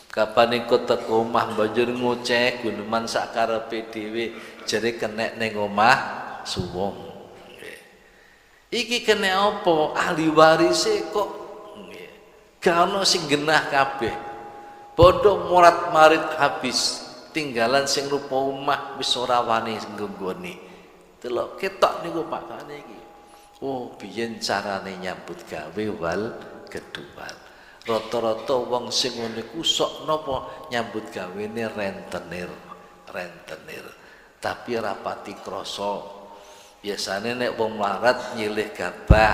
Kapan iku teko omah banjur ngoceh guneman sak karepe dhewe jare kena ning omah suwung. Iki kena apa? Ahli warise kok gak ono sing genah kabeh. Padha morat-marit habis, tinggalan sing rupa omah wis ora wani nggone. Delok ketok niku pakane iki. Oh, biyen carane nyambut gawe wal kedual. Rata-rata wong sing ngene ku sok napa nyambut gawene rentenir. Tapi rapati krasa. Biasane nek wong melarat nyilih gabah,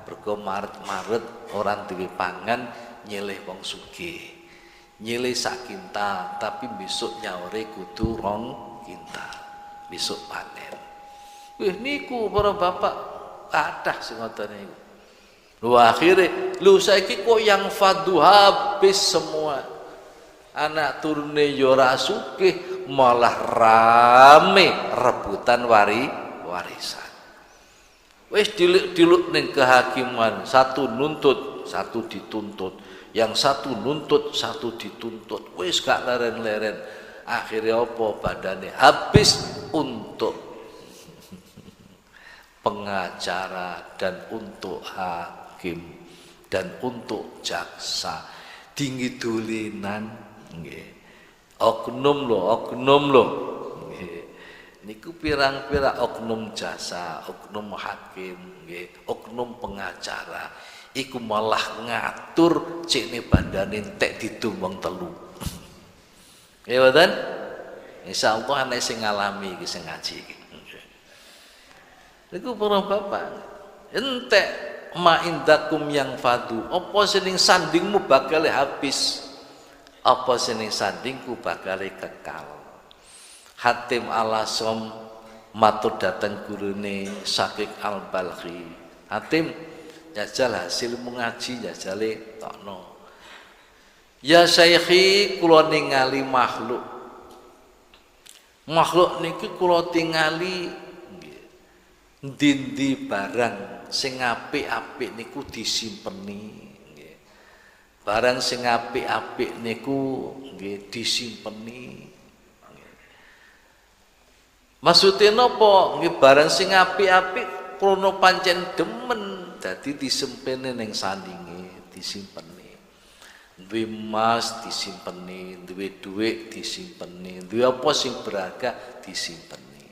mergo maret-maret orang duwe pangan nyilih wong sugih. Nyilih sak kintal, tapi besok nyaure kudu 2 kintal. Besok panen. Wih niku para bapak kathah sing ngoten niku. Lu akhire lu saiki kok yang fadu habis semua. Anak turune yo ora sugih, malah rame rebutan warisan. Wis diluk ning kehakiman, satu nuntut satu dituntut, yang satu nuntut, satu dituntut, wis gak leren-leren. Akhirnya apa, badane habis untuk pengacara dan untuk hakim dan untuk jaksa. Tinggi dulinan nggih. Oknum lho nggih. Niku pirang-pirang oknum jasa, oknum hakim nggih, oknum pengacara iku malah ngatur cikne bandane entek ditumbang telu. Ya boten? Insyaallah ana sing ngalami iki sing ngaji iki. Niku para bapak, entek ma indakum yang fadu, apa sing sandingmu bakal habis, apa sing sandingku bakal kekal. Hatim Al-Asom matur dateng gurune Syakik Al-Balkhi. Hatim jajal hasil mengaji jajale tokno. Ya Syekhi, kula ningali makhluk niki kula tingali ndi barang sing apik-apik niku disimpeni nggih. Barang sing apik-apik niku nggih disimpeni. Maksudnya napa? Nggih barang sing apik-apik krono pancen demen dadi disempene ning sandinge disimpeni. Duwe emas disimpeni, duwe dhuwit disimpeni, duwe apa sing berharga disimpeni.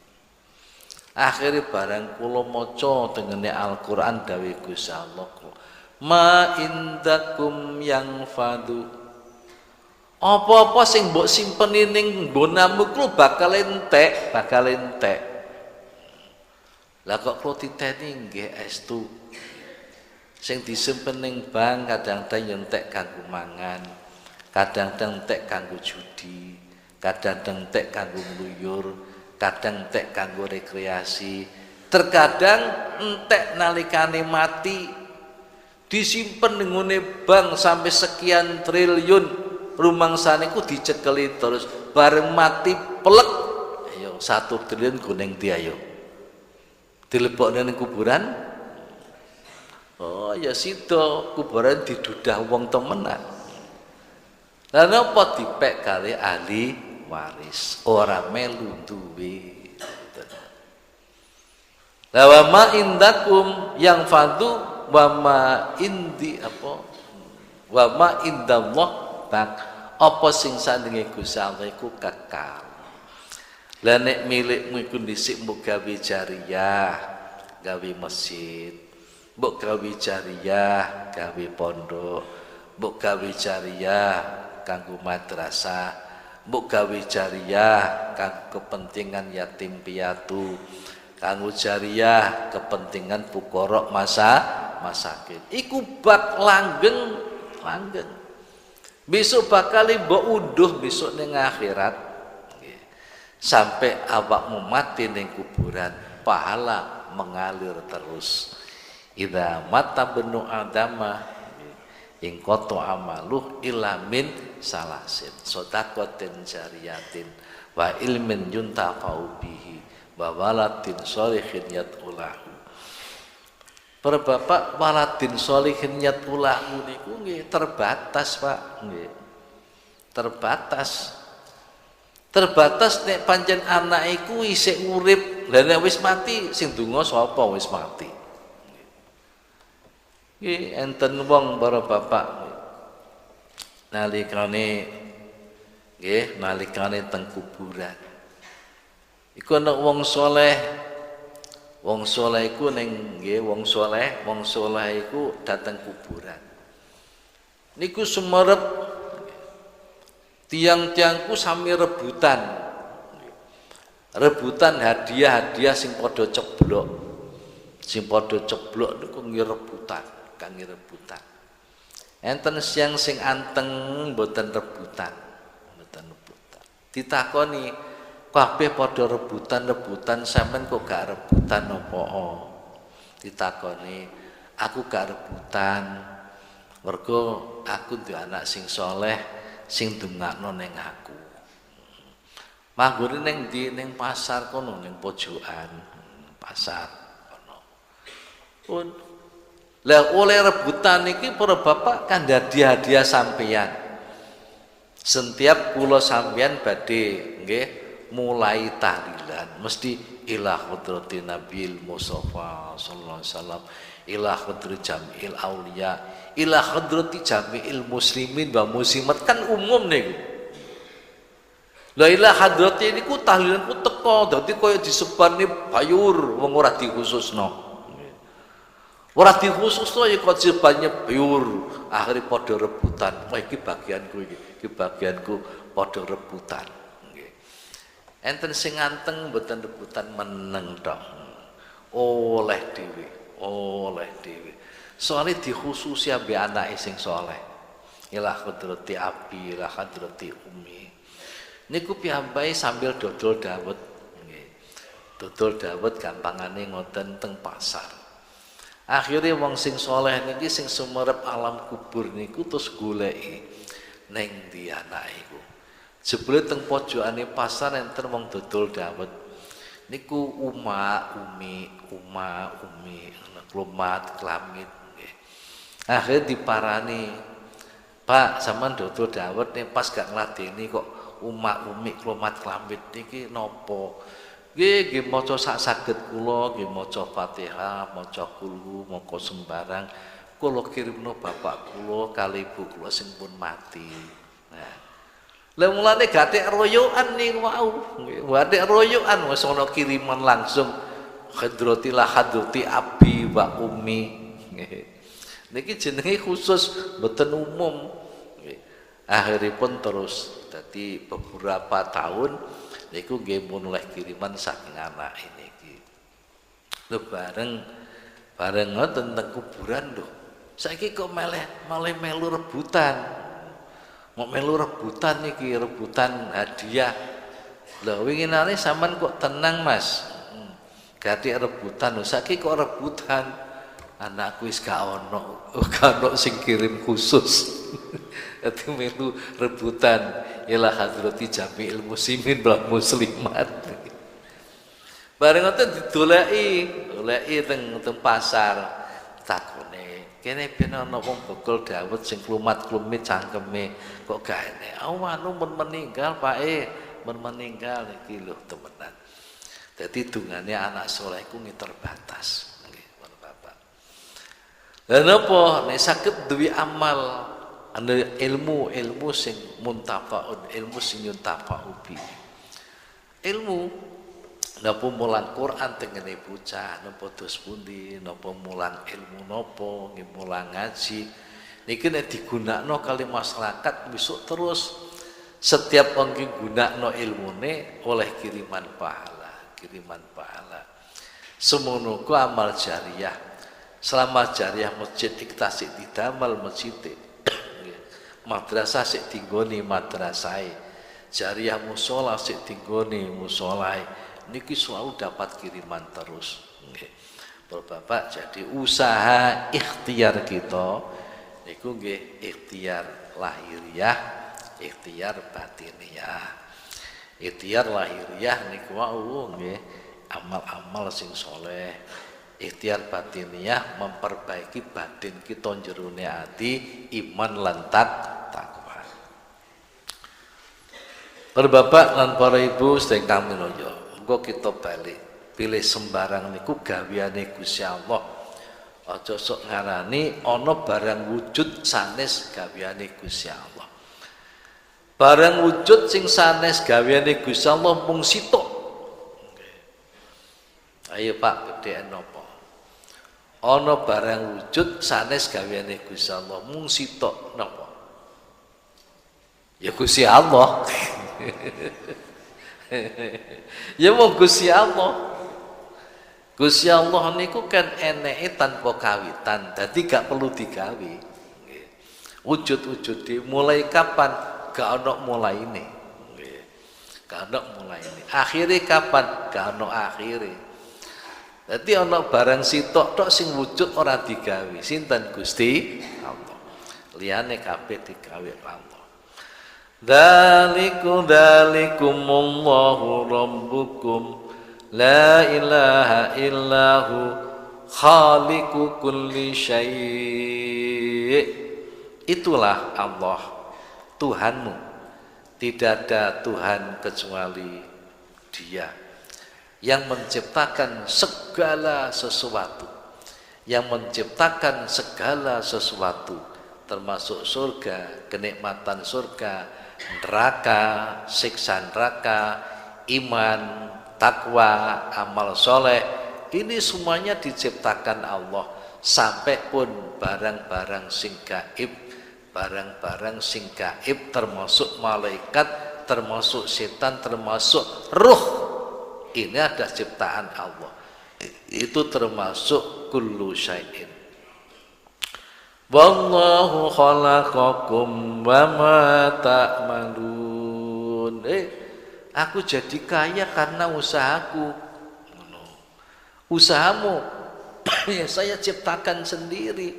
Akhire barang kula maca tengene Al-Qur'an dawuh Gusti Allah, ma indakum yang fadu. Apa-apa sing mbok simpeni ning nggonamu ku bakal entek. Lah kok kula titeni nggih estu. Sing disimpen ning bank kadang-kadang yo entek kanggo mangan, kadang-kadang entek kanggo judi, kadang-kadang entek kanggo ngluyur, kadang entek kanggo rekreasi, terkadang entek nalikane mati. Disimpen ning ngene bank sampai sekian triliun, rumangsane ku dicekeli terus, bareng mati pelek. Ayo 1 triliun kuning ndi ayo. Dilebokne ning kuburan. Oh ya sida kuburan didudah wong temenan. Lah napa dipek kali ahli waris, ora melu duwe. Lah wa ma indakum yang fadu wa ma indi apa? Wa ma indallah bak. Apa sing sandinge Gusti Allah iku kekal. Lah nek milikmu iku dhisik mbok gawe jariyah, gawe masjid. Mbok gawe jariyah, gawe pondok, mbok gawe jariyah kanggo madrasah, mbok gawe jariyah kanggo kepentingan yatim piatu, kanggo jariyah kepentingan fuqara masakin. Iku bak langgeng. Besok bakal mbok unduh besok ning akhirat. Sampai awakmu mati ning kuburan, pahala mengalir terus. Idza mata benu adama ing qata amaluh illa min salasin shadaqatin jariyatin wa ilmin yuntafa'u bihi wa waladin sholihin yad'ulahu. Para bapak, waladin sholihin yad'ulahu niku nggih terbatas, Pak, nggih. Terbatas nek pancen anak iku isih urip, lha nek wis mati sing donga sapa wis mati. Nggih enten wong para bapak nalikane teng kuburan. Iku ana wong saleh. Wong saleh iku ning nggih wong saleh iku dateng kuburan. Niku sumerep tiang-tiangku sami rebutan hadiah-hadiah sing padha ceblok. Sing padha ceblok niku rebutan. Enten siang sing anteng mboten rebutan. Ditakoni kabeh padha rebutan sampean kok gak rebutan apa? Ditakoni aku gak rebutan mergo aku duwe anak sing soleh sing ndongakno ning aku. Manggone ning ndi? Ning pasar kono, ning pojokan pasar kono. Pun Lah oleh rebutan iki para bapak kan hadiah-hadiah sampeyan. Setiap kula sampeyan badhe nggih mulai tahlilan mesti ila hadrati Nabil Mustafa sallallahu alaihi wasallam, ila hadrati jamil auliya, ila hadrati jamil muslimin wa muslimat, kan umum niku. La ila hadrati niku tahlilan ku teko dadi kaya disebarne bayur wong ora dikhususno. Ora dikhususno ya kok jebane bayur, akhire padha rebutan. Wah iki bagianku iki bagianku padha rebutan. Nggih. Enten sing nganteng mboten rebutan meneng tok. Oleh dhewe, oleh dhewe. Soale dikhususi ambek anake sing saleh. Ila hadrati abi, ila hadrati umi. Niku piyambake sambil dodol dawet. Nggih. Dodol dawet gampangane ngoten teng pasar. Akhirnya wong sing soleh niki sing sumerep alam kubur niku terus goleki neng ndi anake iku. Jebule teng pojokane pasar enten wong dodol dawet. Niku umi, klumat, klamit nggih. Akhire diparani, "Pak, sampean dodol dawet nih pas gak ngladeni kok umi, klumat, klamit niki napa?" Nggih maca sak saged kula, nggih maca Fatihah, maca kulhu, maca sembarang kula kirimno bapak kula kali ibu kula sing pun mati. Nah. Lah mulane gathek royokan niku wau, nggih, gathek royokan wis ana kiriman langsung hadratillah hadrati abi wa ummi. Nggih. Niki jenenge khusus mboten umum. Nggih. Akhiripun terus dadi beberapa tahun niku nggih mun oleh kiriman saking anak niki. Lho bareng ngoten teng kuburan lho. Saiki kok malah melu rebutan. Mau melu rebutan niki, rebutan hadiah. Lho winginane sampean kok tenang, Mas. Gathik rebutan lho, saiki kok rebutan. Anakku wis gak ono sing kirim khusus. Dadi melu rebutan ila hadrati jami'il muslimin wal muslimat. Bareng ngoten didoleki teng pasar takone, kene ben ana wong bekal dawet sing klumat-klumit cangkeme kok gak enek. Anu mun meninggal Pake, mun meninggal iki lho temenan. Dadi dungane anak saleh iku terbatas. Nggih, Bapak. Lah napa nek saged duwe amal ana ilmu sing muntafaun, ilmu sing yuntafa'u bi. Ilmu napa mulang Quran tengene bocah, napa dos pundi, napa mulang ilmu napa, nggih mulang ngaji. Niki nek digunakno kali masyarakat besok terus setiap wong ki gunakno ilmune oleh kiriman pahala. Semono ku amal jariah. Selama jariah masjid iktasik didamel masjid. Madrasah sik tinggoni madrasahe, jariah mushola sik tinggoni musholahe, niki selalu dapat kiriman terus. Nggih. Bapak, jadi usaha ikhtiar kita niku nggih ikhtiar lahiriah, ikhtiar batiniah. Ikhtiar lahiriah niku wau nggih amal-amal sing soleh. Ikhtiar batiniah memperbaiki batin kita jerone ati, iman lan takwa. Para bapak lan para ibu sedaya kami loyo, engko kita balik pilih sembarang niku gaweane Gusti Allah. Aja sok ngarani ana barang wujud sanes gaweane Gusti Allah. Barang wujud sing sanes gaweane Gusti Allah mung sitok. Ayo Pak, bedheken napa? Ana barang wujud sanes gaweane Gusti Allah mung sitok napa? Ya Gusti Allah. Ya mung Gusti Allah. Gusti Allah niku kan eneke tanpa kawitan, dadi gak perlu digawe. Wujud-wujud mulai kapan? Gak ana mulaine. Gak ana mulaine. Akhire kapan? Gak ana akhire. Dadi ana barang sitok tok sing wujud ora digawe. Sinten? Gusti Allah. Liyane kabeh digawe Allah. Dzalikumullahu rabbukum la ilaha illahu khaliqu kulli syai'. Itulah Allah, Tuhanmu. Tidak ada Tuhan kecuali Dia yang menciptakan segala sesuatu, yang menciptakan segala sesuatu, termasuk surga, kenikmatan surga, neraka, siksa neraka, iman, takwa, amal soleh. Ini semuanya diciptakan Allah. Sampai pun barang-barang sing gaib, barang-barang sing gaib termasuk malaikat, termasuk setan, termasuk ruh, ini ada ciptaan Allah. Itu termasuk kullu syai'in. Wallahu khalaqakum wa ma ta'malun. Aku jadi kaya karena usahaku. Usahamu ya saya ciptakan sendiri,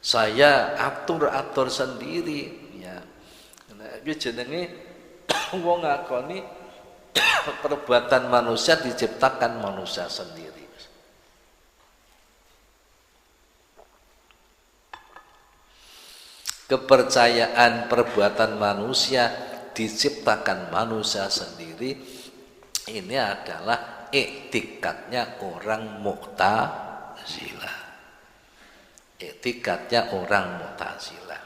saya atur sendiri ya. Nah, iki jenenge wong ngakoni perbuatan manusia diciptakan manusia sendiri. Kepercayaan perbuatan manusia diciptakan manusia sendiri, ini adalah etikatnya orang Mu'tazilah. Etikatnya orang Mu'tazilah.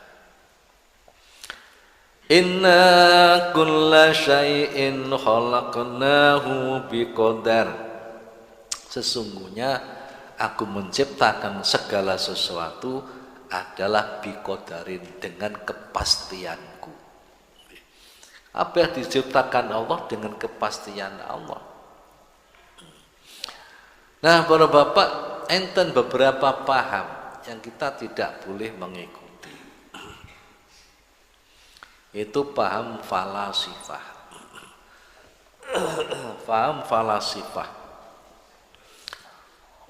Inna kulla syai'in khalaqnahu biqadar. Sesungguhnya aku menciptakan segala sesuatu adalah biqadarin, dengan kepastianku. Apa yang diciptakan Allah dengan kepastian Allah. Nah, para bapak, enten beberapa paham yang kita tidak boleh mengikuti. Itu paham falasifah. Paham falasifah.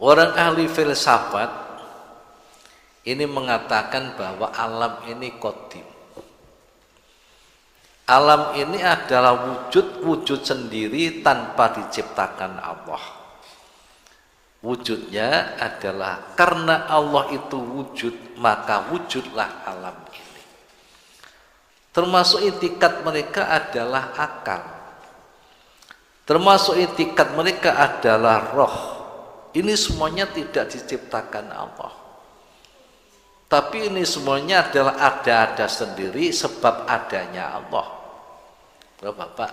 Orang ahli filsafat ini mengatakan bahwa alam ini qadim. Alam ini adalah wujud sendiri tanpa diciptakan Allah. Wujudnya adalah karena Allah itu wujud, maka wujudlah alam ini. Termasuk itikat mereka adalah akal. Termasuk itikat mereka adalah roh. Ini semuanya tidak diciptakan Allah. Tapi ini semuanya adalah ada sendiri sebab adanya Allah. Bapak,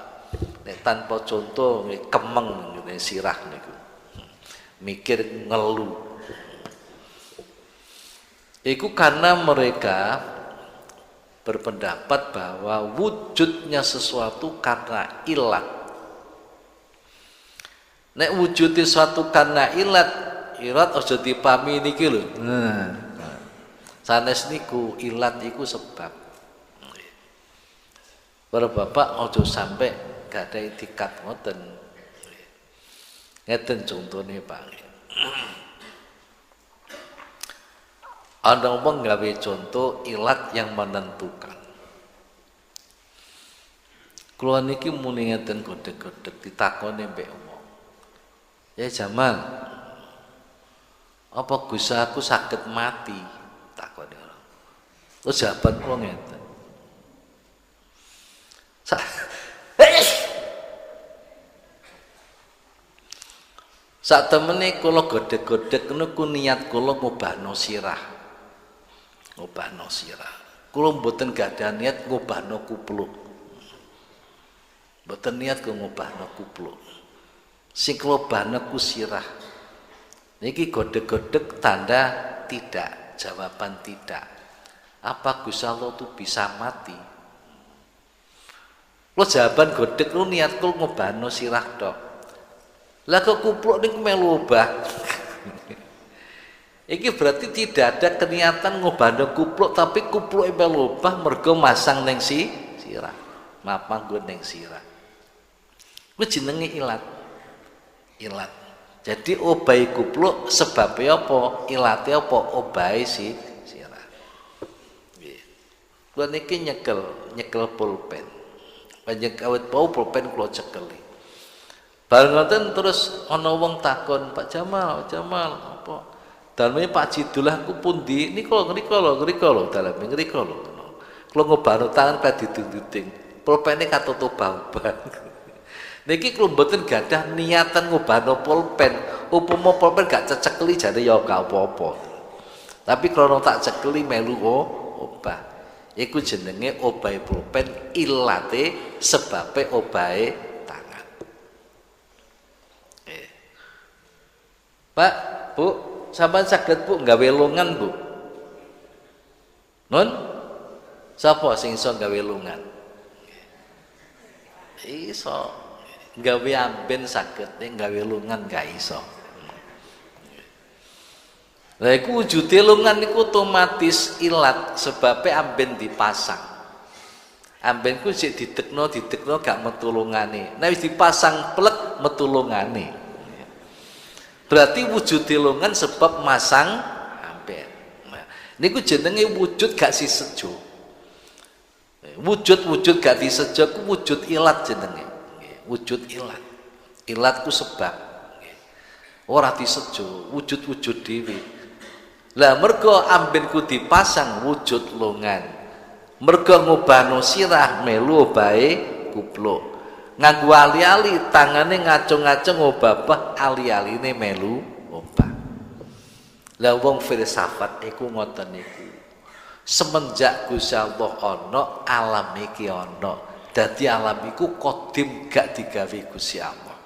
tanpa contoh kemeng sirah niku. Mikir ngeluh. Itu karena mereka berpendapat bahwa wujudnya sesuatu karena ilat. Nek wujudnya sesuatu karena ilat aja dipahami niki lho. Sanes niku ilat iku sebab. Para bapak aja sampai gak ada itikat ngoten. Ngeten contohnya Pak. Ada wong gawe contoh ilat yang menentukan. Kula niki muni ngeten godhek-godhek ditakoni mbek wong. Ya Jamal, apa Gusti aku saged mati? Takoni ora. Terus jawaban kula ngeten. Sak temene kula godhek-godhek niku niat kula ngobahno sirah. Ngobahno sirah. Kula mboten gadah niat ngobahno kupluk. Mboten niat ngobahno kupluk. Sing kula obahno ku sirah. Niki godhek-godhek tanda tidak, jawaban tidak. Apa Gusti Allah itu bisa mati? Kula jawaban godhek lu niat kula ngobahno sirah tok. Lah kok kupluk niku melu obah. Iki berarti tidak ada keniatan ngobahno kupluk, tapi kupluke melu obah mergo masang ning sirah. Mapan nggo ning sirah. Kuwi jenenge ilat. Ilat. Jadi obahe kupluk sebabnya apa? Ilate apa? Obahe sirah. Nggih. Kuwi niki nyekel pulpen. Panjang kawit bau pulpen kula cekeli. Bareng ngoten terus ana wong takon, "Pak Jamal, apa? Daleme Pak Jidullah ku pundi? Nika ngrika lho, daleme ngrika lho." Kula ngobahno tangan kaya didung-duding. Pulpene katutup bauban. Niki kula mboten gadah niatan ngobahno pulpen. Upama pulpen gak cecekli jane ya gak apa-apa. Tapi krana tak cekeli melu obah. Iku jenenge obahe pulpen, ilate sebabe obahe tangan. Pak, Bu, sampean saged Bu gawe longan, Bu? Nun? Sapa sing iso gawe longan? Iso. Gawe amben saged, ning gawe longan gak iso. Lah iku wujude longan niku otomatis ilat sebabe amben dipasang. Amben ku sik didekno gak metu longane. Nek wis dipasang plek metu longane. Berarti wujude longan sebab masang amben. Nah, niku jenenge wujud gak sisejo. Wujud gak disejo ku wujud ilat jenenge. Wujud ilat. Ilat ku sebab. Ora disejo, wujud-wujud dhewe. Lah mergo ambenku dipasang wujud longan. Mergo ngobahno sirah melu obahe kupluk. Nganggo ali-ali tangane ngacung-ngacung obah ali-aline melu obah. Lah wong filsafat iku ngoten niku. Semenjak Gusti Allah ana, alam iki ana. Dadi alam iku kodim gak digawe Gusti Allah.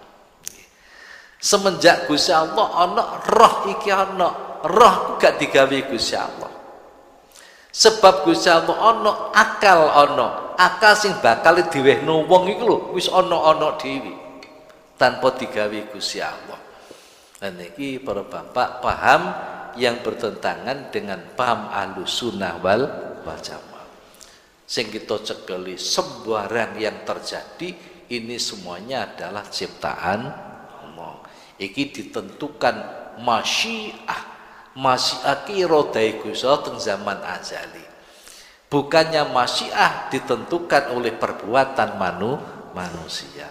Semenjak Gusti Allah ana, roh iki ana. Roh gak digawe Gusti Allah. Sebab Gusti Allah ana, akal ana. Akal sing bakal diwehno wong iku lho wis ana dhewe tanpa digawe Gusti Allah. Dan iki para bapak paham yang bertentangan dengan paham Ahlussunnah wal Jamaah. Sing kita cekeli sembarang yang terjadi ini semuanya adalah ciptaan Allah. Iki ditentukan masyiah. Masyiah ki rodai Gusti teng zaman azali. Bukannya masyiah ditentukan oleh perbuatan manusia.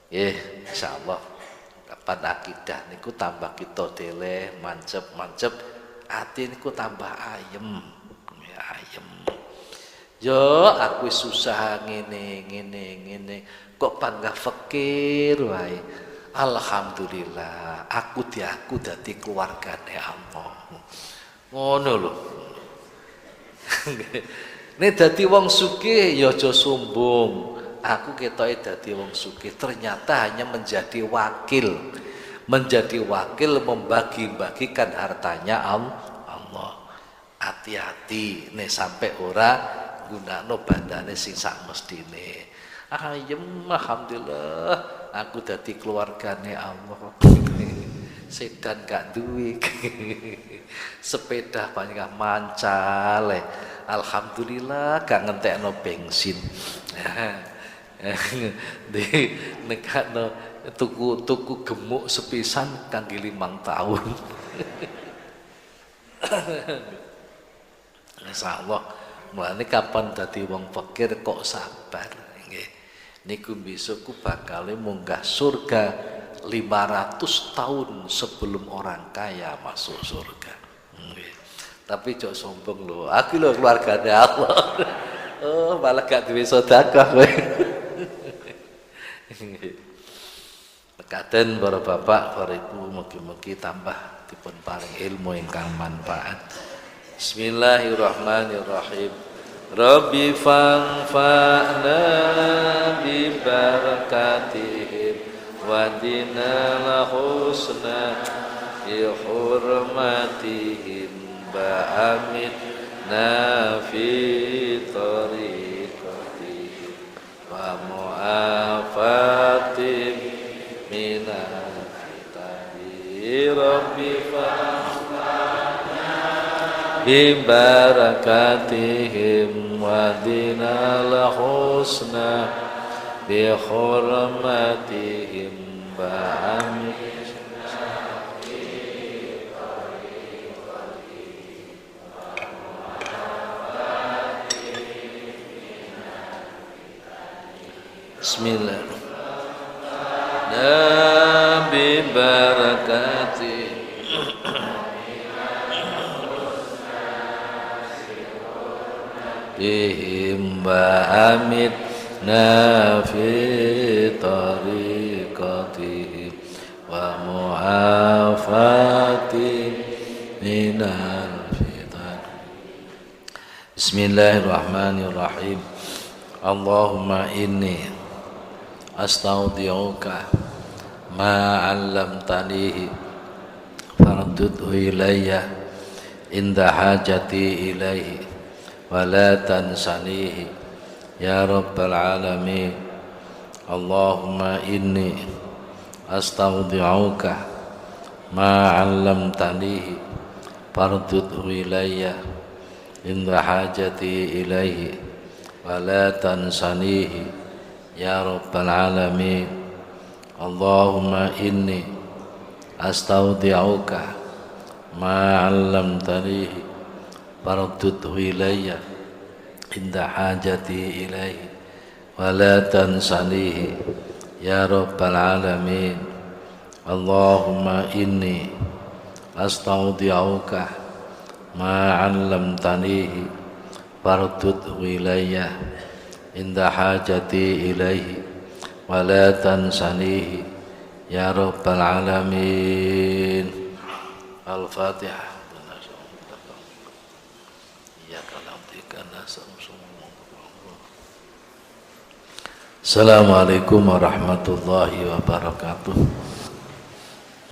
Insyaallah kapan akidah niku tambah kita deleh mancep ati niku tambah ayem. Ayem. Yo aku susah ngene kok panggah fakir wae. Alhamdulillah aku dadi keluargane Allah. Ngono lho. Nek dadi wong sugih ya aja sombong. Aku ketoke dadi wong sugih, ternyata hanya menjadi wakil membagi-bagikan hartanya Allah. Hati-hati nek sampai ora gunakno bandane sing sak mestine. Ayem alhamdulillah aku dadi keluargane Allah. Sedan gak duwe. Sepeda panjang mancal. Alhamdulillah gak ngentekno bensin. Di nekakno tuku gemuk sepisan kangge 5 tahun. Insyaallah mulane kapan dadi wong fakir kok sabar nggih. Niku besok ku bakal munggah surga 500 tahun sebelum orang kaya masuk surga. Tapi jok sombong lho, aku lho keluargane Allah. Oh, malah gak duwe sedekah kowe. Mekaten para bapak, para ibu, mugi-mugi tambah dipun paring ilmu ingkang manfaat. Bismillahirrahmanirrahim. Rabbi fanfa'na bi barakatihim wadina husna bi hurmatihim ba'amidna fi tariqatihim wa mu'afatim minal fitani rabbi bi barakatihim wadina husna bi hurmatihim ba'amidna Bismillah. bibarakati bihim bahamid nafi tariqatihim wa mu'afati minal fitan. Bismillahirrahmanirrahim. Allahumma inni astaudi'uka ma 'allamtanihi fardudhu ilayya inda hajati ilaihi wa la tansanihi ya rabbal alamin. Allahumma inni astaudi'uka ma 'allamtanihi fardudhu ilayya inda hajati ilaihi wa la tansanihi ya rabbal alamin. Allahumma inni astaudi'uka ma 'allamtanihi fardudhu ilayya inda hajati ilaihi wa la tansanihi ya rabbal alamin. Allahumma inni astaudi'uka ma 'allamtanihi fardudhu ilayya inda hajati ilaihi wa la tansanihi ya rabbal alamin. Al-Fatihah. Assalamualaikum warahmatullahi wabarakatuh.